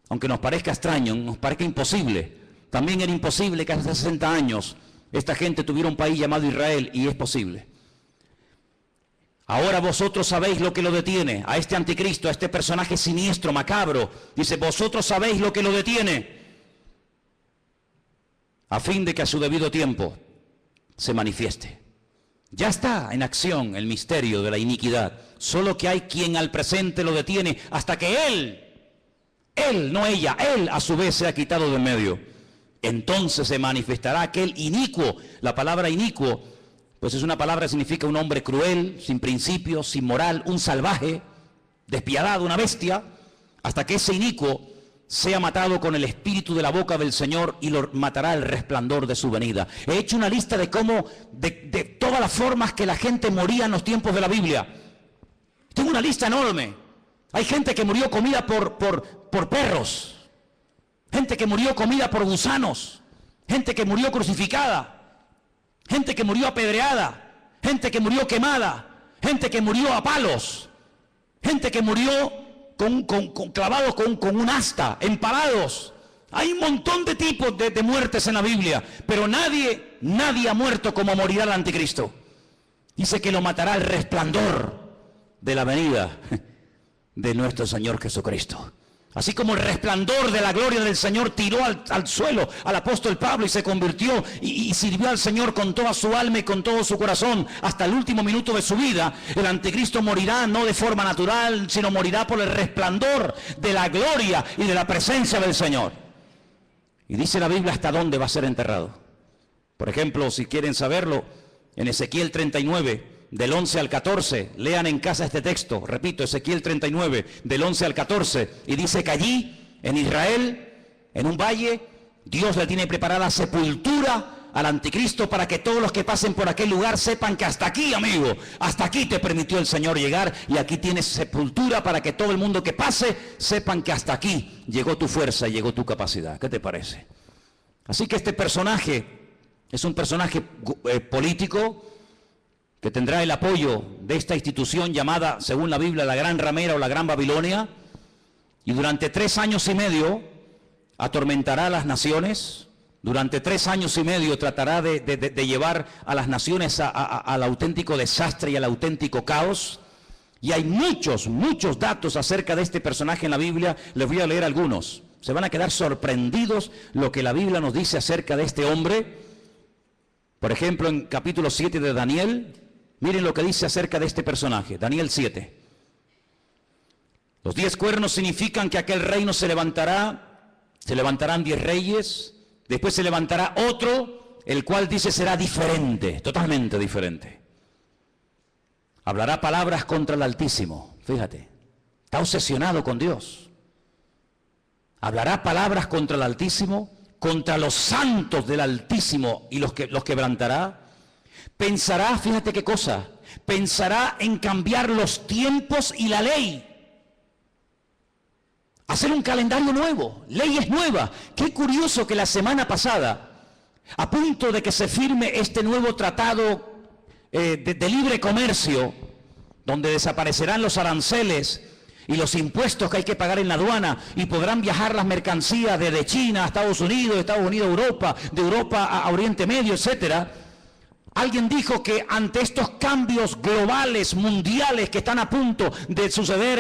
Aunque nos parezca extraño, nos parezca imposible. También era imposible que hace 60 años esta gente tuviera un país llamado Israel, y es posible. Ahora vosotros sabéis lo que lo detiene, a este anticristo, a este personaje siniestro, macabro. Dice, vosotros sabéis lo que lo detiene, a fin de que a su debido tiempo se manifieste. Ya está en acción el misterio de la iniquidad, solo que hay quien al presente lo detiene hasta que él, no ella, él a su vez se ha quitado de en medio. Entonces se manifestará aquel inicuo. La palabra inicuo, pues es una palabra que significa un hombre cruel, sin principios, sin moral, un salvaje, despiadado, una bestia, hasta que ese inicuo sea matado con el espíritu de la boca del Señor y lo matará el resplandor de su venida. He hecho una lista de cómo, de todas las formas que la gente moría en los tiempos de la Biblia. Tengo una lista enorme. Hay gente que murió comida por perros, gente que murió comida por gusanos, gente que murió crucificada, gente que murió apedreada, gente que murió quemada, gente que murió a palos, gente que murió clavados con un asta, empalados. Hay un montón de tipos de muertes en la Biblia, pero nadie ha muerto como morirá el anticristo. Dice que lo matará el resplandor de la venida de nuestro Señor Jesucristo. Así como el resplandor de la gloria del Señor tiró al suelo al apóstol Pablo y se convirtió y sirvió al Señor con toda su alma y con todo su corazón hasta el último minuto de su vida, el anticristo morirá no de forma natural, sino morirá por el resplandor de la gloria y de la presencia del Señor. Y dice la Biblia hasta dónde va a ser enterrado. Por ejemplo, si quieren saberlo, en Ezequiel 39, del 11 al 14, lean en casa este texto, repito, Ezequiel 39, del 11 al 14, y dice que allí, en Israel, en un valle, Dios le tiene preparada sepultura al anticristo para que todos los que pasen por aquel lugar sepan que hasta aquí, amigo, hasta aquí te permitió el Señor llegar, y aquí tienes sepultura para que todo el mundo que pase sepan que hasta aquí llegó tu fuerza y llegó tu capacidad. ¿Qué te parece? Así que este personaje es un personaje político, que tendrá el apoyo de esta institución llamada, según la Biblia, la Gran Ramera o la Gran Babilonia, y durante 3 años y medio atormentará a las naciones, durante 3 años y medio tratará de llevar a las naciones al auténtico desastre y al auténtico caos, Y hay muchos datos acerca de este personaje en la Biblia. Les voy a leer algunos. Se van a quedar sorprendidos lo que la Biblia nos dice acerca de este hombre. Por ejemplo, en capítulo 7 de Daniel, miren lo que dice acerca de este personaje. Daniel 7. Los 10 cuernos significan que aquel reino se levantarán 10 reyes, después se levantará otro, el cual dice será diferente, totalmente diferente. Hablará palabras contra el Altísimo, fíjate, está obsesionado con Dios. Hablará palabras contra el Altísimo, contra los santos del Altísimo y los quebrantará. Pensará, fíjate qué cosa, pensará en cambiar los tiempos y la ley. Hacer un calendario nuevo, leyes nuevas. Qué curioso que la semana pasada, a punto de que se firme este nuevo tratado de libre comercio, donde desaparecerán los aranceles y los impuestos que hay que pagar en la aduana, y podrán viajar las mercancías desde China a Estados Unidos, de Estados Unidos a Europa, de Europa a Oriente Medio, etcétera. Alguien dijo que ante estos cambios globales, mundiales, que están a punto de suceder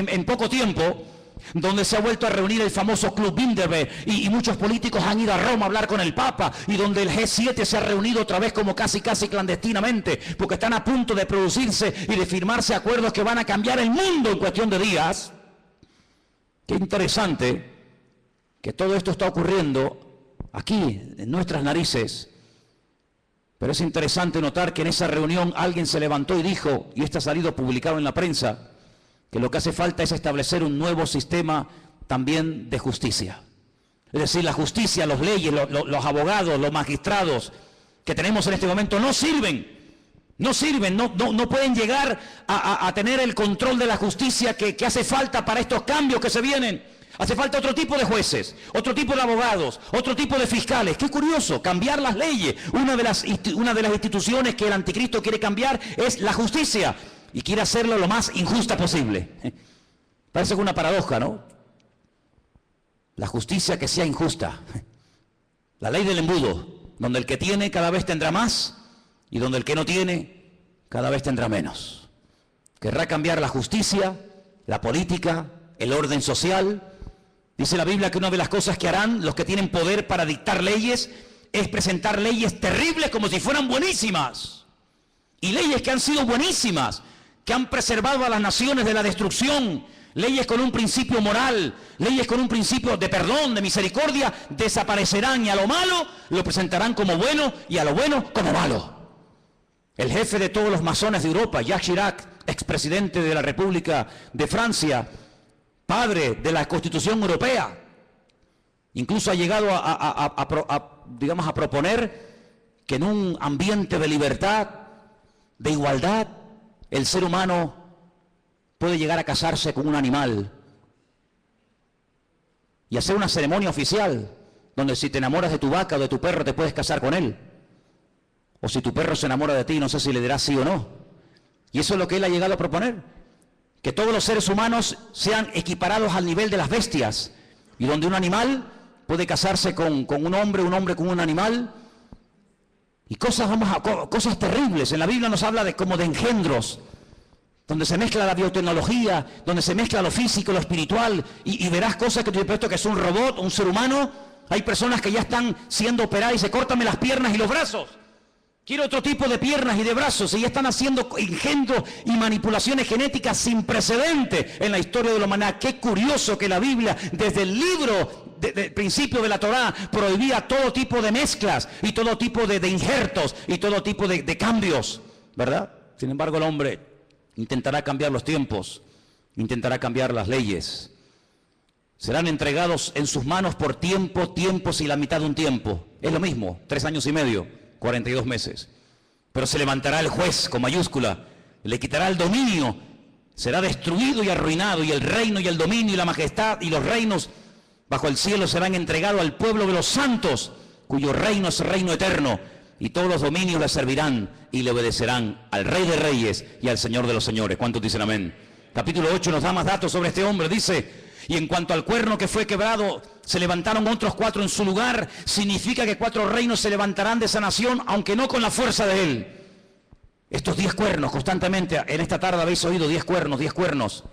en poco tiempo, donde se ha vuelto a reunir el famoso Club Bilderberg y muchos políticos han ido a Roma a hablar con el Papa, y donde el G7 se ha reunido otra vez como casi clandestinamente, porque están a punto de producirse y de firmarse acuerdos que van a cambiar el mundo en cuestión de días. Qué interesante que todo esto está ocurriendo aquí, en nuestras narices. Pero es interesante notar que en esa reunión alguien se levantó y dijo, y esto ha salido publicado en la prensa, que lo que hace falta es establecer un nuevo sistema también de justicia. Es decir, la justicia, las leyes, los abogados, los magistrados que tenemos en este momento no sirven, no pueden llegar a tener el control de la justicia que hace falta para estos cambios que se vienen. Hace falta otro tipo de jueces, otro tipo de abogados, otro tipo de fiscales. Qué curioso, cambiar las leyes. Una de las instituciones que el anticristo quiere cambiar es la justicia. Y quiere hacerlo lo más injusta posible. Parece que una paradoja, ¿no? La justicia que sea injusta. La ley del embudo, donde el que tiene cada vez tendrá más y donde el que no tiene cada vez tendrá menos. Querrá cambiar la justicia, la política, el orden social. Dice la Biblia que una de las cosas que harán los que tienen poder para dictar leyes es presentar leyes terribles como si fueran buenísimas. Y leyes que han sido buenísimas, que han preservado a las naciones de la destrucción, leyes con un principio moral, leyes con un principio de perdón, de misericordia, desaparecerán, y a lo malo lo presentarán como bueno y a lo bueno como malo. El jefe de todos los masones de Europa, Jacques Chirac, expresidente de la República de Francia, padre de la Constitución Europea, incluso ha llegado a proponer que en un ambiente de libertad, de igualdad, el ser humano puede llegar a casarse con un animal y hacer una ceremonia oficial donde si te enamoras de tu vaca o de tu perro te puedes casar con él, o si tu perro se enamora de ti no sé si le dirás sí o no. Y eso es lo que él ha llegado a proponer, que todos los seres humanos sean equiparados al nivel de las bestias, y donde un animal puede casarse con un hombre con un animal. Y cosas terribles. En la Biblia nos habla como de engendros, donde se mezcla la biotecnología, donde se mezcla lo físico, lo espiritual, y verás cosas que te he puesto que es un robot, un ser humano. Hay personas que ya están siendo operadas y se córtame las piernas y los brazos. Quiero otro tipo de piernas y de brazos, y ya están haciendo engendros y manipulaciones genéticas sin precedente en la historia de la humanidad. Qué curioso que la Biblia, desde el libro del principio de la Torá, prohibía todo tipo de mezclas y todo tipo de injertos y todo tipo de cambios, ¿verdad? Sin embargo, el hombre intentará cambiar los tiempos, intentará cambiar las leyes. Serán entregados en sus manos por tiempos y la mitad de un tiempo. Es lo mismo, 3 años y medio, 42 meses. Pero se levantará el juez con mayúscula, le quitará el dominio, será destruido y arruinado, y el reino y el dominio y la majestad y los reinos bajo el cielo serán entregados al pueblo de los santos, cuyo reino es reino eterno, y todos los dominios le servirán y le obedecerán al Rey de Reyes y al Señor de los Señores. ¿Cuántos dicen amén? Capítulo 8 nos da más datos sobre este hombre. Dice: y en cuanto al cuerno que fue quebrado, se levantaron otros 4 en su lugar. Significa que 4 reinos se levantarán de esa nación, aunque no con la fuerza de él. Estos 10 cuernos, constantemente, en esta tarde habéis oído 10 cuernos, 10 cuernos.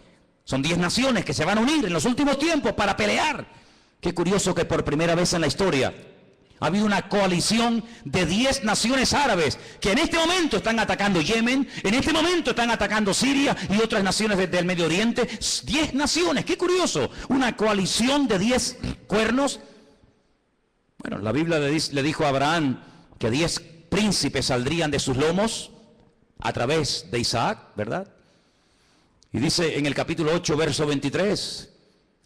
Son 10 naciones que se van a unir en los últimos tiempos para pelear. Qué curioso que por primera vez en la historia ha habido una coalición de 10 naciones árabes que en este momento están atacando Yemen, en este momento están atacando Siria y otras naciones del Medio Oriente. 10 naciones, qué curioso. Una coalición de 10 cuernos. Bueno, la Biblia le dijo a Abraham que 10 príncipes saldrían de sus lomos a través de Isaac, ¿verdad? Y dice en el capítulo 8, verso 23,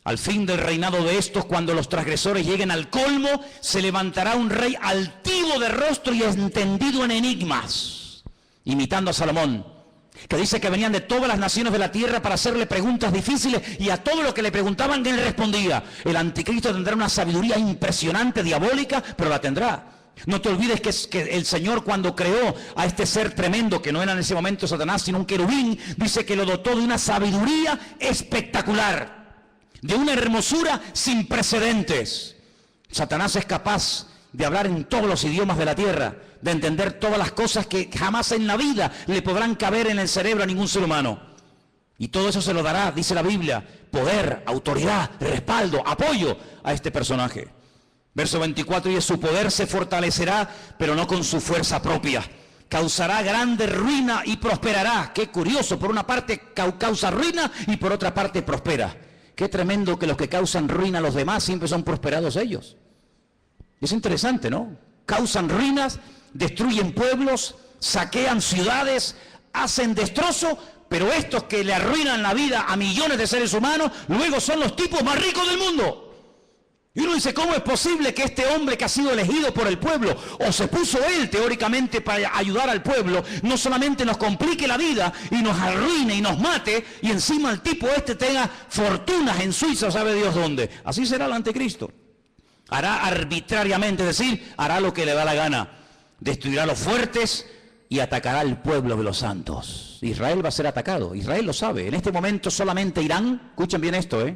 al fin del reinado de estos, cuando los transgresores lleguen al colmo, se levantará un rey altivo de rostro y entendido en enigmas, imitando a Salomón, que dice que venían de todas las naciones de la tierra para hacerle preguntas difíciles, y a todo lo que le preguntaban él respondía. El anticristo tendrá una sabiduría impresionante, diabólica, pero la tendrá. No te olvides que el Señor, cuando creó a este ser tremendo, que no era en ese momento Satanás, sino un querubín, dice que lo dotó de una sabiduría espectacular, de una hermosura sin precedentes. Satanás es capaz de hablar en todos los idiomas de la tierra, de entender todas las cosas que jamás en la vida le podrán caber en el cerebro a ningún ser humano. Y todo eso se lo dará, dice la Biblia, poder, autoridad, respaldo, apoyo a este personaje. Verso 24, y su poder se fortalecerá, pero no con su fuerza propia. Causará grande ruina y prosperará. Qué curioso, por una parte causa ruina y por otra parte prospera. Qué tremendo que los que causan ruina a los demás siempre son prosperados ellos. Es interesante, ¿no? Causan ruinas, destruyen pueblos, saquean ciudades, hacen destrozo, pero estos que le arruinan la vida a millones de seres humanos, luego son los tipos más ricos del mundo. Y uno dice, ¿cómo es posible que este hombre que ha sido elegido por el pueblo, o se puso él teóricamente para ayudar al pueblo, no solamente nos complique la vida y nos arruine y nos mate, y encima el tipo este tenga fortunas en Suiza, sabe Dios dónde? Así será el anticristo. Hará arbitrariamente, es decir, hará lo que le da la gana. Destruirá a los fuertes y atacará al pueblo de los santos. Israel va a ser atacado, Israel lo sabe. En este momento solamente Irán, escuchen bien esto,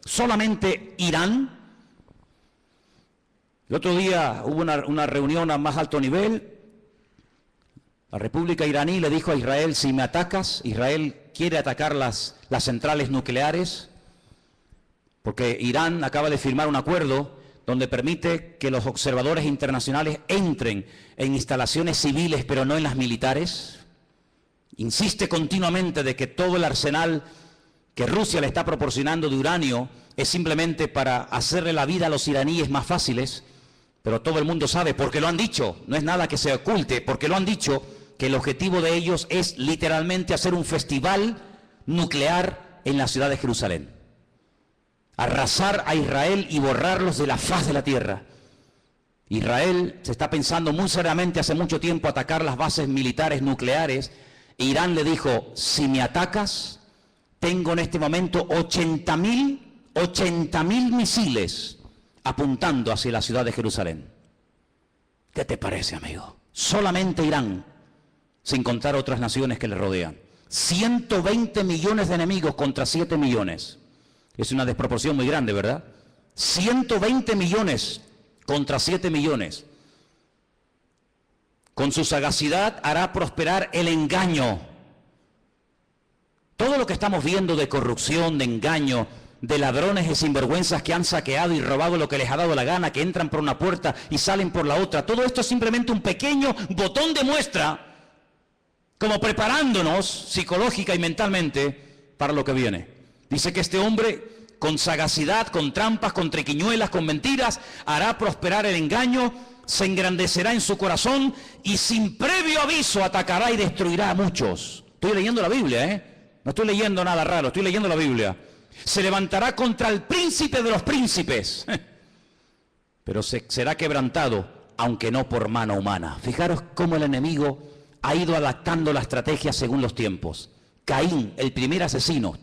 solamente Irán. El otro día hubo una reunión a más alto nivel. La República iraní le dijo a Israel, si me atacas, Israel quiere atacar las centrales nucleares, porque Irán acaba de firmar un acuerdo donde permite que los observadores internacionales entren en instalaciones civiles, pero no en las militares. Insiste continuamente de que todo el arsenal que Rusia le está proporcionando de uranio es simplemente para hacerle la vida a los iraníes más fáciles. Pero todo el mundo sabe, porque lo han dicho, no es nada que se oculte, porque lo han dicho, que el objetivo de ellos es literalmente hacer un festival nuclear en la ciudad de Jerusalén. Arrasar a Israel y borrarlos de la faz de la tierra. Israel se está pensando muy seriamente hace mucho tiempo atacar las bases militares nucleares. Irán le dijo, si me atacas, tengo en este momento 80.000 misiles apuntando hacia la ciudad de Jerusalén. ¿Qué te parece, amigo? Solamente Irán, sin contar otras naciones que le rodean. 120 millones de enemigos contra 7 millones. Es una desproporción muy grande, ¿verdad? 120 millones contra 7 millones. Con su sagacidad hará prosperar el engaño. Todo lo que estamos viendo de corrupción, de engaño, de ladrones y sinvergüenzas que han saqueado y robado lo que les ha dado la gana, que entran por una puerta y salen por la otra. Todo esto es simplemente un pequeño botón de muestra, como preparándonos psicológica y mentalmente para lo que viene. Dice que este hombre, con sagacidad, con trampas, con triquiñuelas, con mentiras, hará prosperar el engaño, se engrandecerá en su corazón y sin previo aviso atacará y destruirá a muchos. Estoy leyendo la Biblia, no estoy leyendo nada raro, estoy leyendo la Biblia. Se levantará contra el príncipe de los príncipes, pero será quebrantado, aunque no por mano humana. Fijaros cómo el enemigo ha ido adaptando la estrategia según los tiempos. Caín, el primer asesino,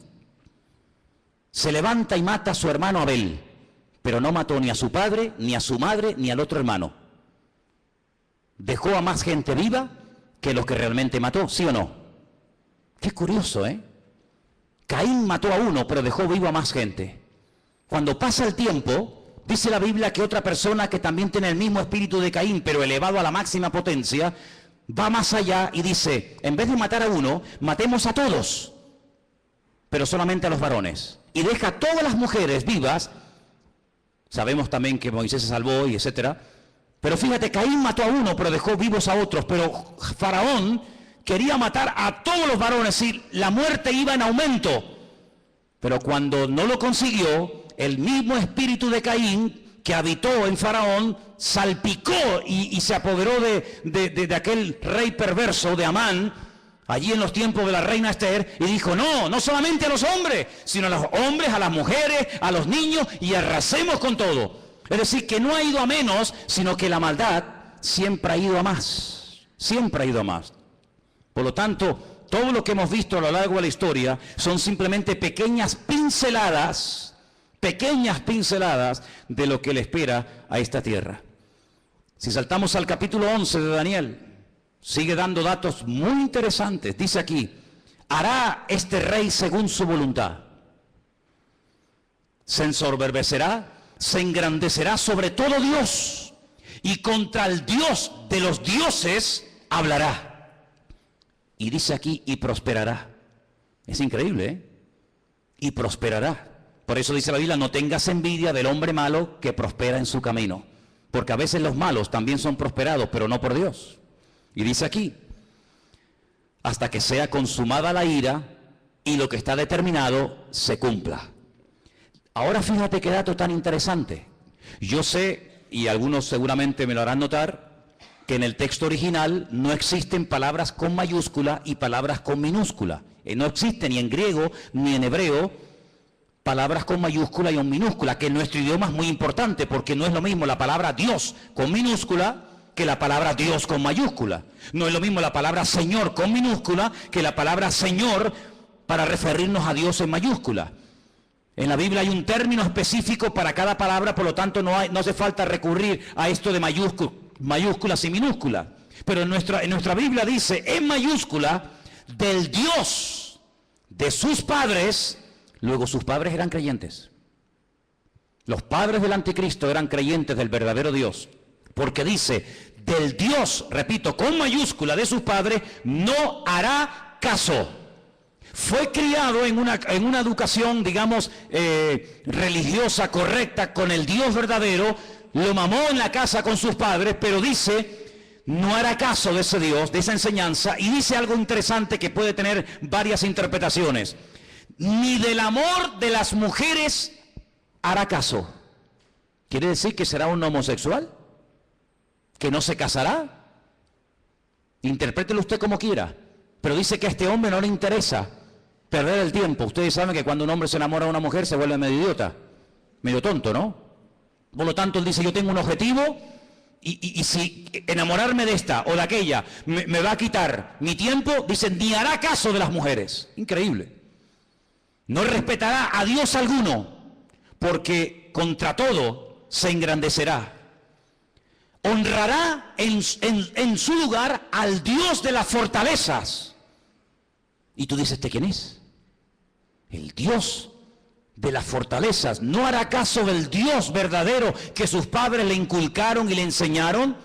se levanta y mata a su hermano Abel, pero no mató ni a su padre, ni a su madre, ni al otro hermano. Dejó a más gente viva que los que realmente mató, ¿sí o no? Qué curioso, Caín mató a uno, pero dejó vivo a más gente. Cuando pasa el tiempo, dice la Biblia que otra persona que también tiene el mismo espíritu de Caín, pero elevado a la máxima potencia, va más allá y dice, en vez de matar a uno, matemos a todos, pero solamente a los varones. Y deja a todas las mujeres vivas. Sabemos también que Moisés se salvó y etcétera. Pero fíjate, Caín mató a uno, pero dejó vivos a otros. Pero Faraón quería matar a todos los varones y la muerte iba en aumento. Pero cuando no lo consiguió, el mismo espíritu de Caín que habitó en Faraón salpicó y se apoderó de aquel rey perverso de Amán, allí en los tiempos de la reina Esther, y dijo, no solamente a los hombres, sino a los hombres, a las mujeres, a los niños, y arrasemos con todo. Es decir, que no ha ido a menos, sino que la maldad siempre ha ido a más, siempre ha ido a más. Por lo tanto, todo lo que hemos visto a lo largo de la historia son simplemente pequeñas pinceladas de lo que le espera a esta tierra. Si saltamos al capítulo 11 de Daniel, sigue dando datos muy interesantes. Dice aquí, hará este rey según su voluntad. Se ensoberbecerá, se engrandecerá sobre todo Dios, y contra el Dios de los dioses hablará. Y dice aquí, y prosperará. Es increíble, ¿eh? Y prosperará. Por eso dice la Biblia, no tengas envidia del hombre malo que prospera en su camino. Porque a veces los malos también son prosperados, pero no por Dios. Y dice aquí, hasta que sea consumada la ira y lo que está determinado se cumpla. Ahora fíjate qué dato tan interesante. Yo sé, y algunos seguramente me lo harán notar, que en el texto original no existen palabras con mayúscula y palabras con minúscula. No existe ni en griego ni en hebreo palabras con mayúscula y con minúscula, que en nuestro idioma es muy importante, porque no es lo mismo la palabra Dios con minúscula que la palabra Dios con mayúscula. No es lo mismo la palabra Señor con minúscula que la palabra Señor para referirnos a Dios en mayúscula. En la Biblia hay un término específico para cada palabra, por lo tanto no hace falta recurrir a esto de mayúsculas y minúsculas. Pero en nuestra Biblia dice en mayúscula, del Dios de sus padres. Luego sus padres eran creyentes. Los padres del anticristo eran creyentes del verdadero Dios. Porque dice, del Dios, repito, con mayúscula de sus padres, no hará caso. Fue criado en una educación, digamos, religiosa, correcta, con el Dios verdadero. Lo mamó en la casa con sus padres, pero dice, no hará caso de ese Dios, de esa enseñanza. Y dice algo interesante que puede tener varias interpretaciones. Ni del amor de las mujeres hará caso. ¿Quiere decir que será un homosexual? ¿Que no se casará? Interprételo usted como quiera. Pero dice que a este hombre no le interesa perder el tiempo. Ustedes saben que cuando un hombre se enamora de una mujer se vuelve medio idiota, medio tonto, ¿no? Por lo tanto, él dice, yo tengo un objetivo y si enamorarme de esta o de aquella me va a quitar mi tiempo, dice, ni hará caso de las mujeres. Increíble. No respetará a Dios alguno, porque contra todo se engrandecerá. Honrará en su lugar al Dios de las fortalezas. Y tú dices, ¿este quién es? El Dios de las fortalezas. No hará caso del Dios verdadero que sus padres le inculcaron y le enseñaron.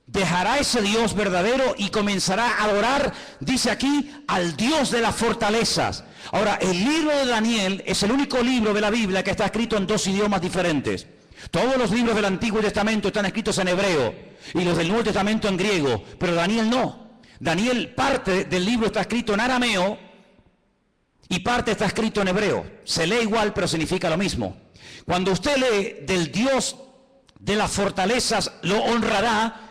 Dejará ese Dios verdadero y comenzará a adorar, dice aquí, al Dios de las fortalezas. Ahora, el libro de Daniel es el único libro de la Biblia que está escrito en dos idiomas diferentes. Todos los libros del Antiguo Testamento están escritos en hebreo y los del Nuevo Testamento en griego, pero Daniel no. Daniel, parte del libro está escrito en arameo y parte está escrito en hebreo. Se lee igual, pero significa lo mismo. Cuando usted lee del Dios de las fortalezas lo honrará,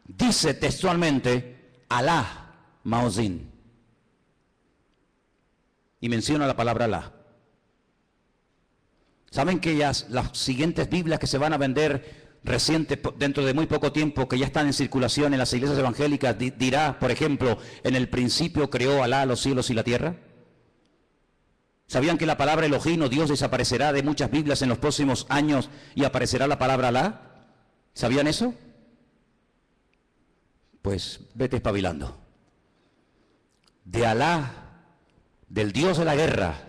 dice textualmente Alá Maozín. Y menciona la palabra Alá. ¿Saben que las siguientes Biblias que se van a vender dentro de muy poco tiempo, que ya están en circulación en las iglesias evangélicas, dirá, por ejemplo, en el principio creó Alá los cielos y la tierra? ¿Sabían que la palabra Elohim o Dios desaparecerá de muchas Biblias en los próximos años y aparecerá la palabra Alá? ¿Sabían eso? Pues vete espabilando. De Alá, del Dios de la guerra,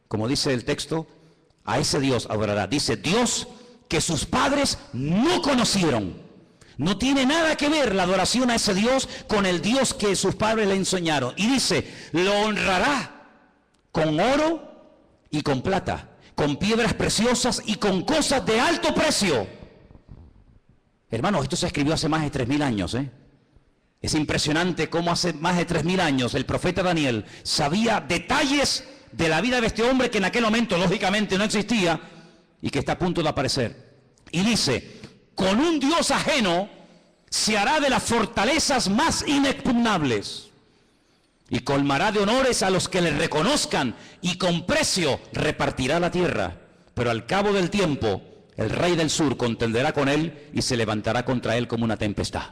como dice el texto, a ese Dios adorará. Dice, Dios que sus padres no conocieron. No tiene nada que ver la adoración a ese Dios con el Dios que sus padres le enseñaron. Y dice, lo honrará con oro y con plata, con piedras preciosas y con cosas de alto precio. Hermanos, esto se escribió hace más de 3000 años, ¿eh? Es impresionante cómo hace más de 3000 años el profeta Daniel sabía detalles de la vida de este hombre que en aquel momento lógicamente no existía y que está a punto de aparecer. Y dice, con un Dios ajeno se hará de las fortalezas más inexpugnables y colmará de honores a los que le reconozcan y con precio repartirá la tierra. Pero al cabo del tiempo el rey del sur contenderá con él y se levantará contra él como una tempestad.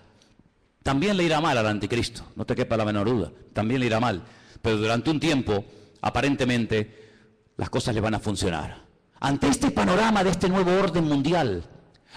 También le irá mal al anticristo, no te quepa la menor duda, también le irá mal, pero durante un tiempo aparentemente las cosas le van a funcionar. Ante este panorama de este nuevo orden mundial,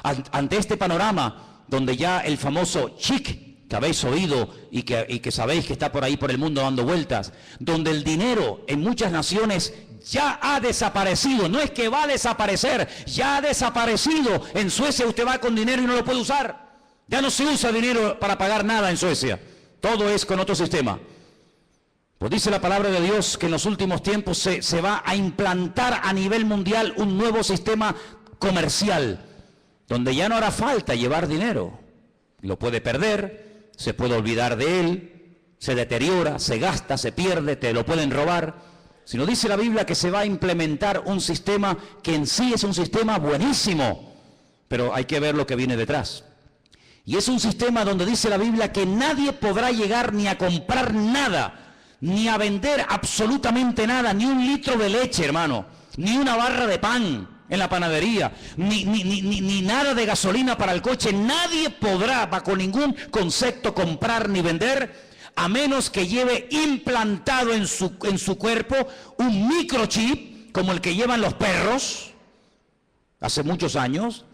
ante este panorama donde ya el famoso chic que habéis oído y que sabéis que está por ahí por el mundo dando vueltas, donde el dinero en muchas naciones ya ha desaparecido, no es que va a desaparecer, ya ha desaparecido. En Suecia usted va con dinero y no lo puede usar, ya no se usa dinero para pagar nada en Suecia, todo es con otro sistema. Pues dice la palabra de Dios que en los últimos tiempos se va a implantar a nivel mundial un nuevo sistema comercial, donde ya no hará falta llevar dinero. Lo puede perder, se puede olvidar de él, se deteriora, se gasta, se pierde, te lo pueden robar. Sino dice la Biblia que se va a implementar un sistema que en sí es un sistema buenísimo, pero hay que ver lo que viene detrás. Y es un sistema donde dice la Biblia que nadie podrá llegar ni a comprar nada, ni a vender absolutamente nada, ni un litro de leche, hermano, ni una barra de pan en la panadería, ni nada de gasolina para el coche. Nadie podrá bajo ningún concepto comprar ni vender, a menos que lleve implantado en su cuerpo un microchip, como el que llevan los perros, hace muchos años,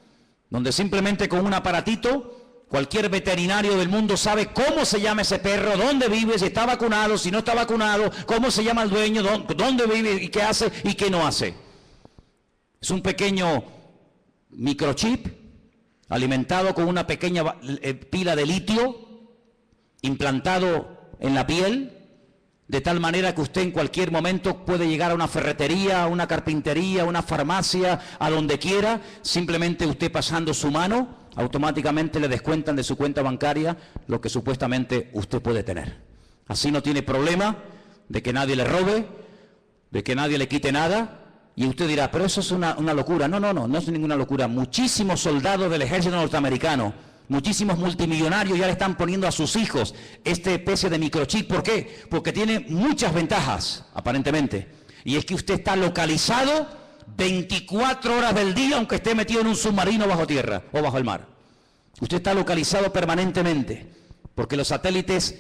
donde simplemente con un aparatito, cualquier veterinario del mundo sabe cómo se llama ese perro, dónde vive, si está vacunado, si no está vacunado, cómo se llama el dueño, dónde vive y qué hace y qué no hace. Es un pequeño microchip alimentado con una pequeña pila de litio implantado en la piel, de tal manera que usted en cualquier momento puede llegar a una ferretería, a una carpintería, a una farmacia, a donde quiera, simplemente usted pasando su mano, automáticamente le descuentan de su cuenta bancaria lo que supuestamente usted puede tener. Así no tiene problema de que nadie le robe, de que nadie le quite nada. Y usted dirá, pero eso es una locura. No es ninguna locura. Muchísimos soldados del ejército norteamericano, muchísimos multimillonarios ya le están poniendo a sus hijos este especie de microchip. ¿Por qué? Porque tiene muchas ventajas, aparentemente. Y es que usted está localizado 24 horas del día, aunque esté metido en un submarino bajo tierra o bajo el mar. Usted está localizado permanentemente, porque los satélites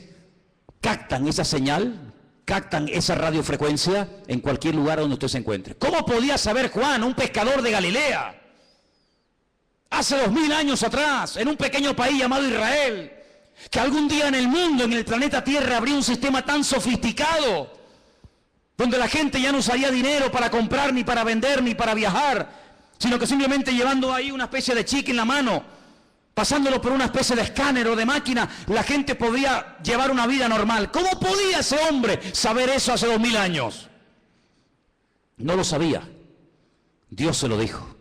captan esa señal, captan esa radiofrecuencia en cualquier lugar donde usted se encuentre. ¿Cómo podía saber Juan, un pescador de Galilea, hace 2000 años atrás, en un pequeño país llamado Israel, que algún día en el mundo, en el planeta Tierra, habría un sistema tan sofisticado, donde la gente ya no usaría dinero para comprar, ni para vender, ni para viajar, sino que simplemente llevando ahí una especie de chique en la mano, pasándolo por una especie de escáner o de máquina, la gente podría llevar una vida normal? ¿Cómo podía ese hombre saber eso hace 2000 años? No lo sabía. Dios se lo dijo.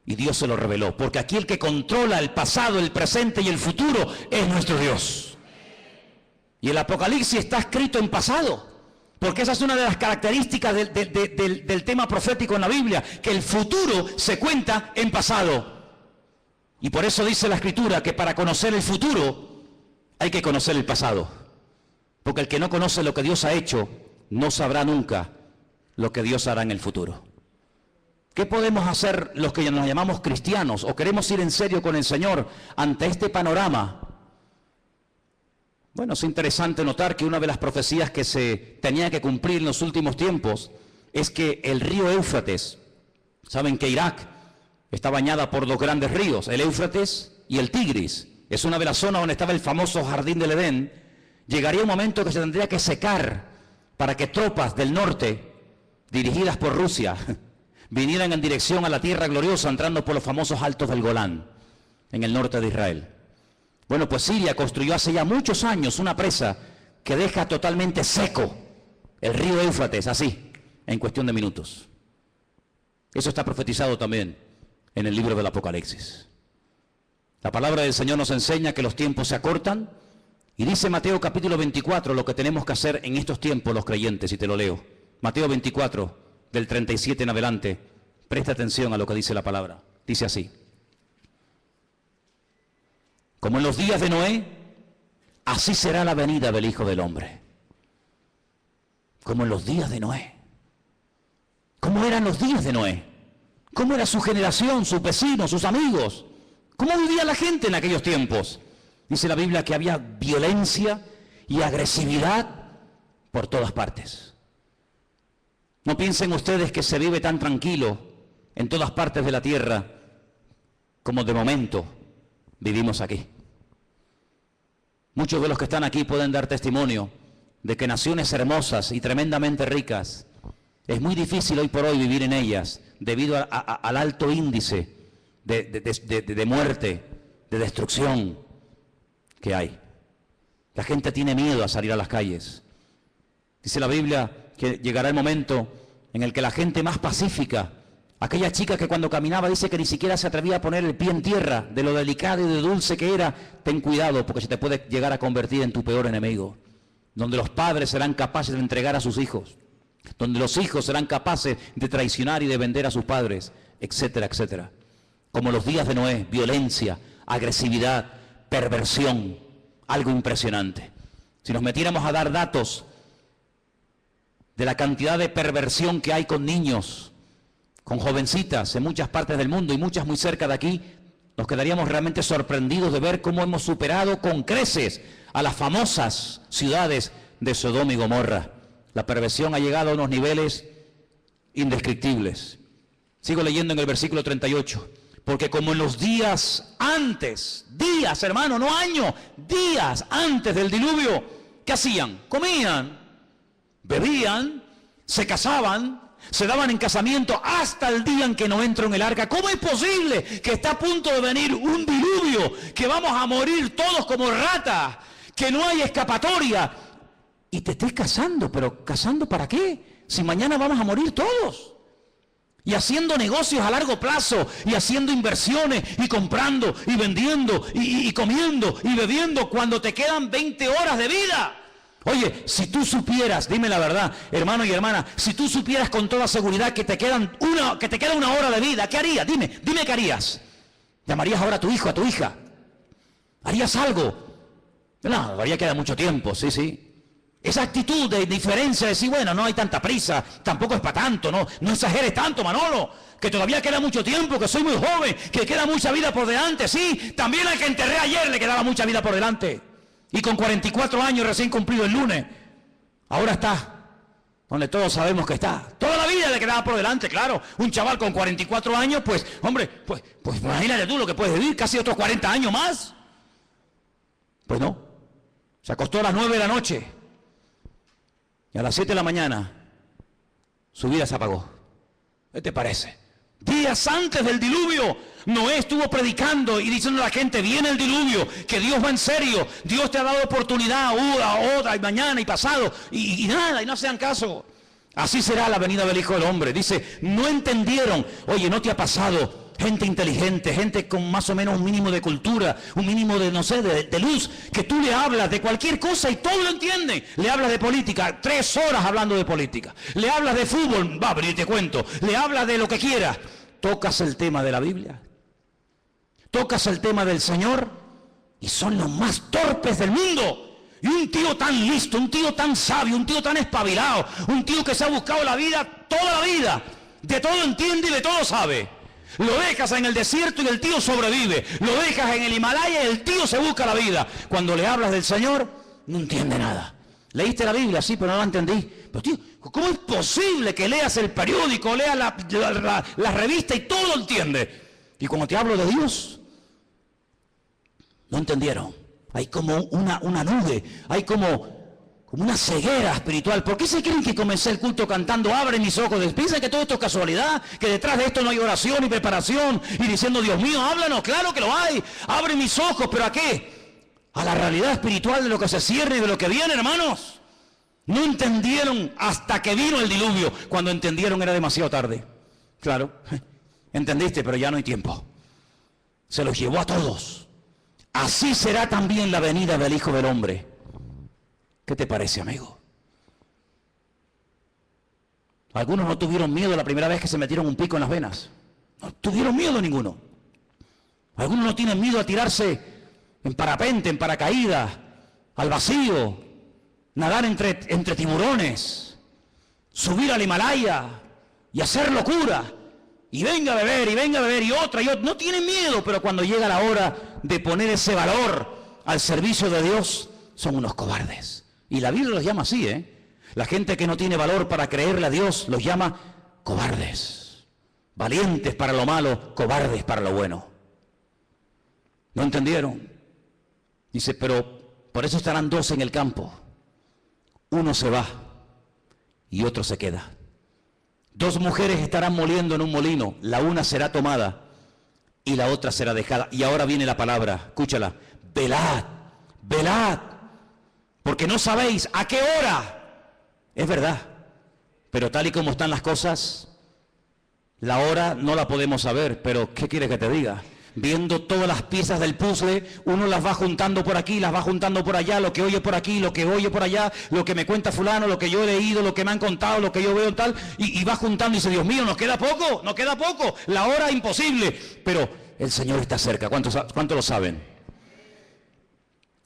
Y Dios se lo reveló. Porque aquí el que controla el pasado, el presente y el futuro es nuestro Dios. Y el Apocalipsis está escrito en pasado. Porque esa es una de las características del tema profético en la Biblia, que el futuro se cuenta en pasado. Y por eso dice la Escritura que para conocer el futuro hay que conocer el pasado. Porque el que no conoce lo que Dios ha hecho, no sabrá nunca lo que Dios hará en el futuro. ¿Qué podemos hacer los que nos llamamos cristianos o queremos ir en serio con el Señor ante este panorama? Bueno, es interesante notar que una de las profecías que se tenía que cumplir en los últimos tiempos es que el río Éufrates, saben que Irak está bañada por dos grandes ríos, el Éufrates y el Tigris. Es una de las zonas donde estaba el famoso Jardín del Edén. Llegaría un momento que se tendría que secar para que tropas del norte, dirigidas por Rusia, vinieran en dirección a la tierra gloriosa, entrando por los famosos altos del Golán, en el norte de Israel. Bueno, pues Siria construyó hace ya muchos años una presa que deja totalmente seco el río Éufrates, así, en cuestión de minutos. Eso está profetizado también en el libro del Apocalipsis. La palabra del Señor nos enseña que los tiempos se acortan y dice Mateo capítulo 24 lo que tenemos que hacer en estos tiempos los creyentes, y te lo leo. Mateo 24, del 37 en adelante, presta atención a lo que dice la palabra. Dice así: como en los días de Noé, así será la venida del Hijo del Hombre. Como en los días de Noé. ¿Cómo eran los días de Noé? ¿Cómo era su generación, sus vecinos, sus amigos? ¿Cómo vivía la gente en aquellos tiempos? Dice la Biblia que había violencia y agresividad por todas partes. No piensen ustedes que se vive tan tranquilo en todas partes de la tierra como de momento vivimos aquí. Muchos de los que están aquí pueden dar testimonio de que naciones hermosas y tremendamente ricas, es muy difícil hoy por hoy vivir en ellas debido al alto índice de muerte, de destrucción que hay. La gente tiene miedo a salir a las calles. Dice la Biblia que llegará el momento en el que la gente más pacífica, aquella chica que cuando caminaba dice que ni siquiera se atrevía a poner el pie en tierra, de lo delicado y de dulce que era, ten cuidado porque se te puede llegar a convertir en tu peor enemigo. Donde los padres serán capaces de entregar a sus hijos, donde los hijos serán capaces de traicionar y de vender a sus padres, etcétera, etcétera. Como los días de Noé, violencia, agresividad, perversión, algo impresionante. Si nos metiéramos a dar datos de la cantidad de perversión que hay con niños, con jovencitas en muchas partes del mundo y muchas muy cerca de aquí, nos quedaríamos realmente sorprendidos de ver cómo hemos superado con creces a las famosas ciudades de Sodoma y Gomorra. La perversión ha llegado a unos niveles indescriptibles. Sigo leyendo en el versículo 38. Porque como en los días antes, días hermano, no años, días antes del diluvio, ¿qué hacían? Comían, bebían, se casaban, se daban en casamiento hasta el día en que no entró en el arca. ¿Cómo es posible que está a punto de venir un diluvio, que vamos a morir todos como ratas, que no hay escapatoria? Y te estés casando, pero ¿casando para qué? Si mañana vamos a morir todos. Y haciendo negocios a largo plazo, y haciendo inversiones, y comprando, y vendiendo, y comiendo, y bebiendo, cuando te quedan 20 horas de vida. Oye, si tú supieras, dime la verdad, hermano y hermana, si tú supieras con toda seguridad que te queda una hora de vida, ¿qué harías? Dime qué harías. ¿Llamarías ahora a tu hijo, a tu hija? ¿Harías algo? No, todavía queda mucho tiempo, sí. Esa actitud de diferencia, de decir, bueno, no hay tanta prisa, tampoco es para tanto, no exageres tanto, Manolo, que todavía queda mucho tiempo, que soy muy joven, que queda mucha vida por delante. Sí, también al que enterré ayer le quedaba mucha vida por delante. Y con 44 años recién cumplido el lunes, ahora está donde todos sabemos que está. Toda la vida le quedaba por delante, claro. Un chaval con 44 años, pues, hombre, pues imagínate tú lo que puedes vivir, casi otros 40 años más. Pues no, se acostó a las 9 de la noche. Y a las 7 de la mañana, su vida se apagó. ¿Qué te parece? Días antes del diluvio, Noé estuvo predicando y diciendo a la gente, viene el diluvio, que Dios va en serio, Dios te ha dado oportunidad, otra, y mañana, y pasado, y nada, y no hacían caso. Así será la venida del Hijo del Hombre. Dice, no entendieron. Oye, ¿no te ha pasado? Gente inteligente, gente con más o menos un mínimo de cultura, un mínimo de, no sé, de luz, que tú le hablas de cualquier cosa y todo lo entienden. Le hablas de política, 3 horas hablando de política. Le hablas de fútbol, va, pero yo te cuento. Le hablas de lo que quieras. Tocas el tema de la Biblia, tocas el tema del Señor y son los más torpes del mundo. Y un tío tan listo, un tío tan sabio, un tío tan espabilado, un tío que se ha buscado la vida toda la vida, de todo entiende y de todo sabe. Lo dejas en el desierto y el tío sobrevive. Lo dejas en el Himalaya y el tío se busca la vida. Cuando le hablas del Señor, no entiende nada. Leíste la Biblia, sí, pero no la entendí. Pero tío, ¿cómo es posible que leas el periódico, leas la revista y todo lo entiende? Y cuando te hablo de Dios, no entendieron. Hay como una nube, hay como una ceguera espiritual. ¿Por qué se creen que comencé el culto cantando abre mis ojos? ¿Piensan que todo esto es casualidad? ¿Que detrás de esto no hay oración y preparación? Y diciendo, Dios mío, háblanos. Claro que lo hay. Abre mis ojos, ¿pero a qué? a la realidad espiritual de lo que se cierne y de lo que viene, hermanos. No entendieron hasta que vino el diluvio. Cuando entendieron era demasiado tarde. Claro, entendiste, pero ya no hay tiempo. Se los llevó a todos. Así será también la venida del Hijo del Hombre. ¿Qué te parece, amigo? Algunos no tuvieron miedo la primera vez que se metieron un pico en las venas. No tuvieron miedo ninguno. Algunos no tienen miedo a tirarse en parapente, en paracaídas, al vacío, nadar entre tiburones, subir al Himalaya y hacer locura. Y venga a beber, y otra. No tienen miedo, pero cuando llega la hora de poner ese valor al servicio de Dios, son unos cobardes. Y la Biblia los llama así, La gente que no tiene valor para creerle a Dios los llama cobardes. Valientes para lo malo, cobardes para lo bueno. ¿No entendieron? Dice, pero por eso estarán dos en el campo. Uno se va y otro se queda. Dos mujeres estarán moliendo en un molino. La una será tomada y la otra será dejada. Y ahora viene la palabra, escúchala. Velad, velad, porque no sabéis a qué hora. Es verdad, pero tal y como están las cosas, la hora no la podemos saber, pero ¿qué quieres que te diga? Viendo todas las piezas del puzzle, uno las va juntando por aquí, las va juntando por allá, lo que oye por aquí, lo que oye por allá, lo que me cuenta fulano, lo que yo he leído, lo que me han contado, lo que yo veo tal, y va juntando y dice, Dios mío, nos queda poco, la hora imposible, pero el Señor está cerca. ¿Cuántos lo saben?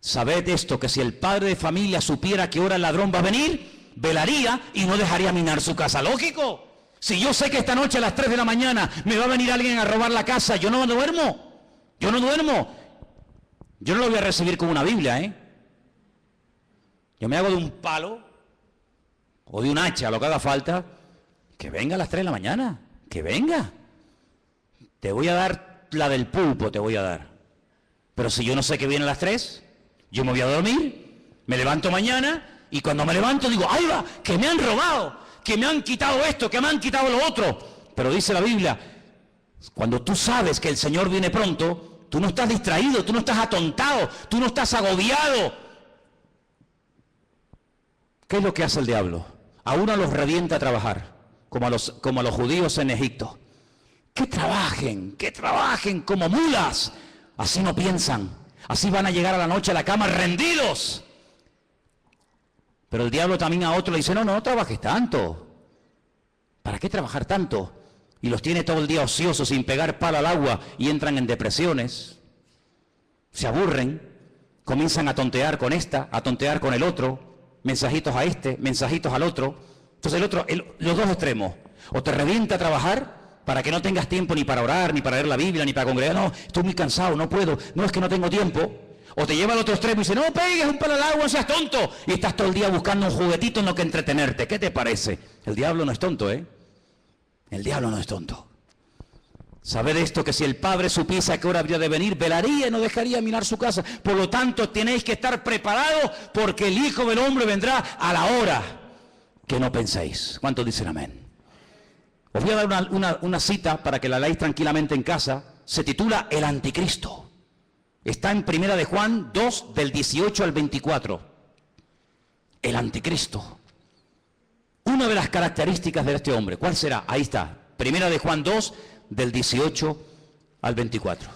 Sabed esto, que si el padre de familia supiera que hora el ladrón va a venir, velaría y no dejaría minar su casa. Lógico. Si yo sé que esta noche a las 3 de la mañana me va a venir alguien a robar la casa, yo no duermo. Yo no lo voy a recibir con una Biblia, Yo me hago de un palo o de un hacha, lo que haga falta. Que venga a las 3 de la mañana. Que venga. Te voy a dar la del pulpo, te voy a dar. Pero si yo no sé que viene a las 3, yo me voy a dormir, me levanto mañana. Y cuando me levanto digo, ¡ay va! Que me han robado, que me han quitado esto, que me han quitado lo otro. Pero dice la Biblia, cuando tú sabes que el Señor viene pronto, tú no estás distraído, tú no estás atontado, tú no estás agobiado. ¿Qué es lo que hace el diablo? A uno los revienta a trabajar, como a los judíos en Egipto. Que trabajen como mulas. Así no piensan, así van a llegar a la noche a la cama rendidos. Pero el diablo también a otro le dice, no trabajes tanto. ¿Para qué trabajar tanto? Y los tiene todo el día ociosos, sin pegar palo al agua, y entran en depresiones. Se aburren, comienzan a tontear con esta, a tontear con el otro, mensajitos a este, mensajitos al otro. Entonces los dos extremos. O te revienta a trabajar para que no tengas tiempo ni para orar, ni para leer la Biblia, ni para congregar. No, estoy muy cansado, no puedo. No, es que no tengo tiempo. O te lleva al otro extremo y dice, no pegues un palo al agua, no seas tonto. Y estás todo el día buscando un juguetito en lo que entretenerte. ¿Qué te parece? El diablo no es tonto, El diablo no es tonto. Sabed esto, que si el padre supiese a qué hora habría de venir, velaría y no dejaría minar su casa. Por lo tanto, tenéis que estar preparados, porque el Hijo del Hombre vendrá a la hora que no penséis. ¿Cuántos dicen amén? Os voy a dar una cita para que la leáis tranquilamente en casa. Se titula El Anticristo. Está en 1 de Juan 2, del 18 al 24. El Anticristo. Una de las características de este hombre, ¿cuál será? Ahí está. 1 de Juan 2, del 18 al 24.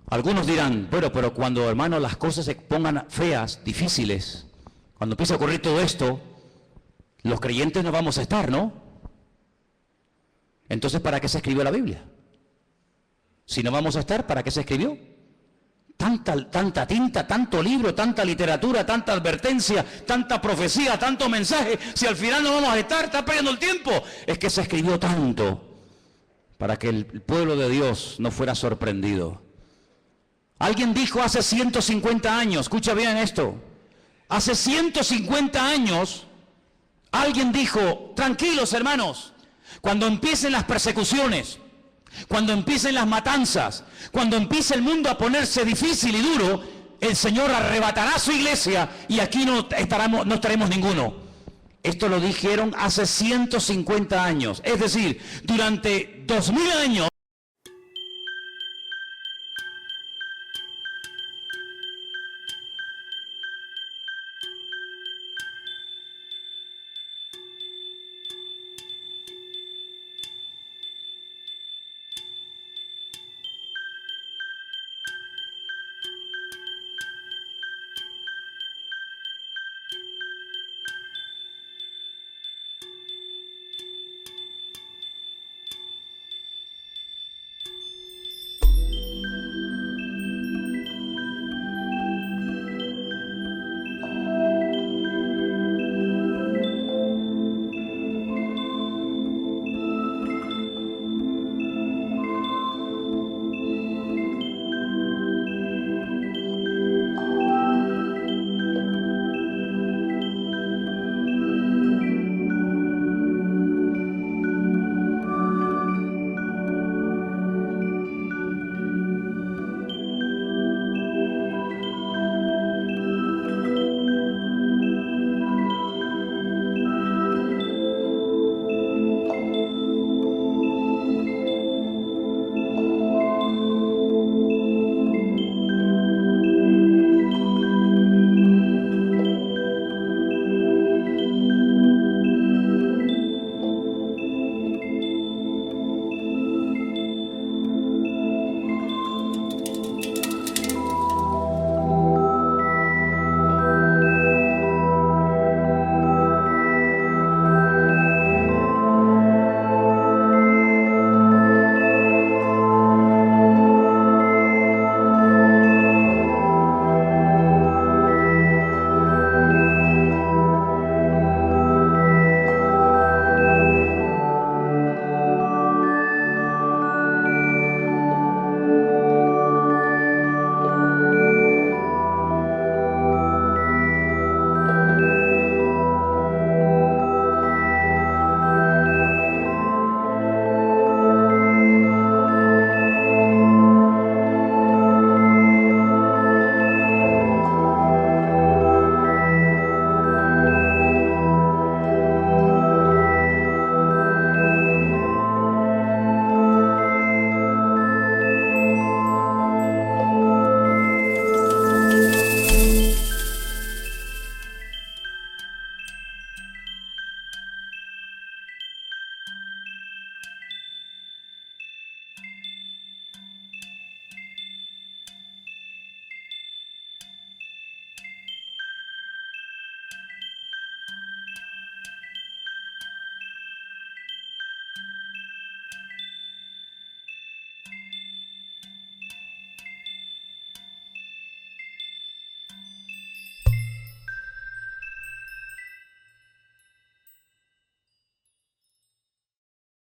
Algunos dirán, bueno, pero cuando, hermano, las cosas se pongan feas, difíciles, cuando empiece a ocurrir todo esto, los creyentes no vamos a estar, ¿no? Entonces, ¿para qué se escribió la Biblia? Si no vamos a estar, ¿para qué se escribió? Tanta tinta, tanto libro, tanta literatura, tanta advertencia, tanta profecía, tanto mensaje. Si al final no vamos a estar, está perdiendo el tiempo. Es que se escribió tanto para que el pueblo de Dios no fuera sorprendido. Alguien dijo hace 150 años, escucha bien esto, hace 150 años, alguien dijo, tranquilos hermanos, cuando empiecen las persecuciones, cuando empiecen las matanzas, cuando empiece el mundo a ponerse difícil y duro, el Señor arrebatará a su iglesia y aquí no estaremos ninguno. Esto lo dijeron hace 150 años. Es decir, durante 2000 años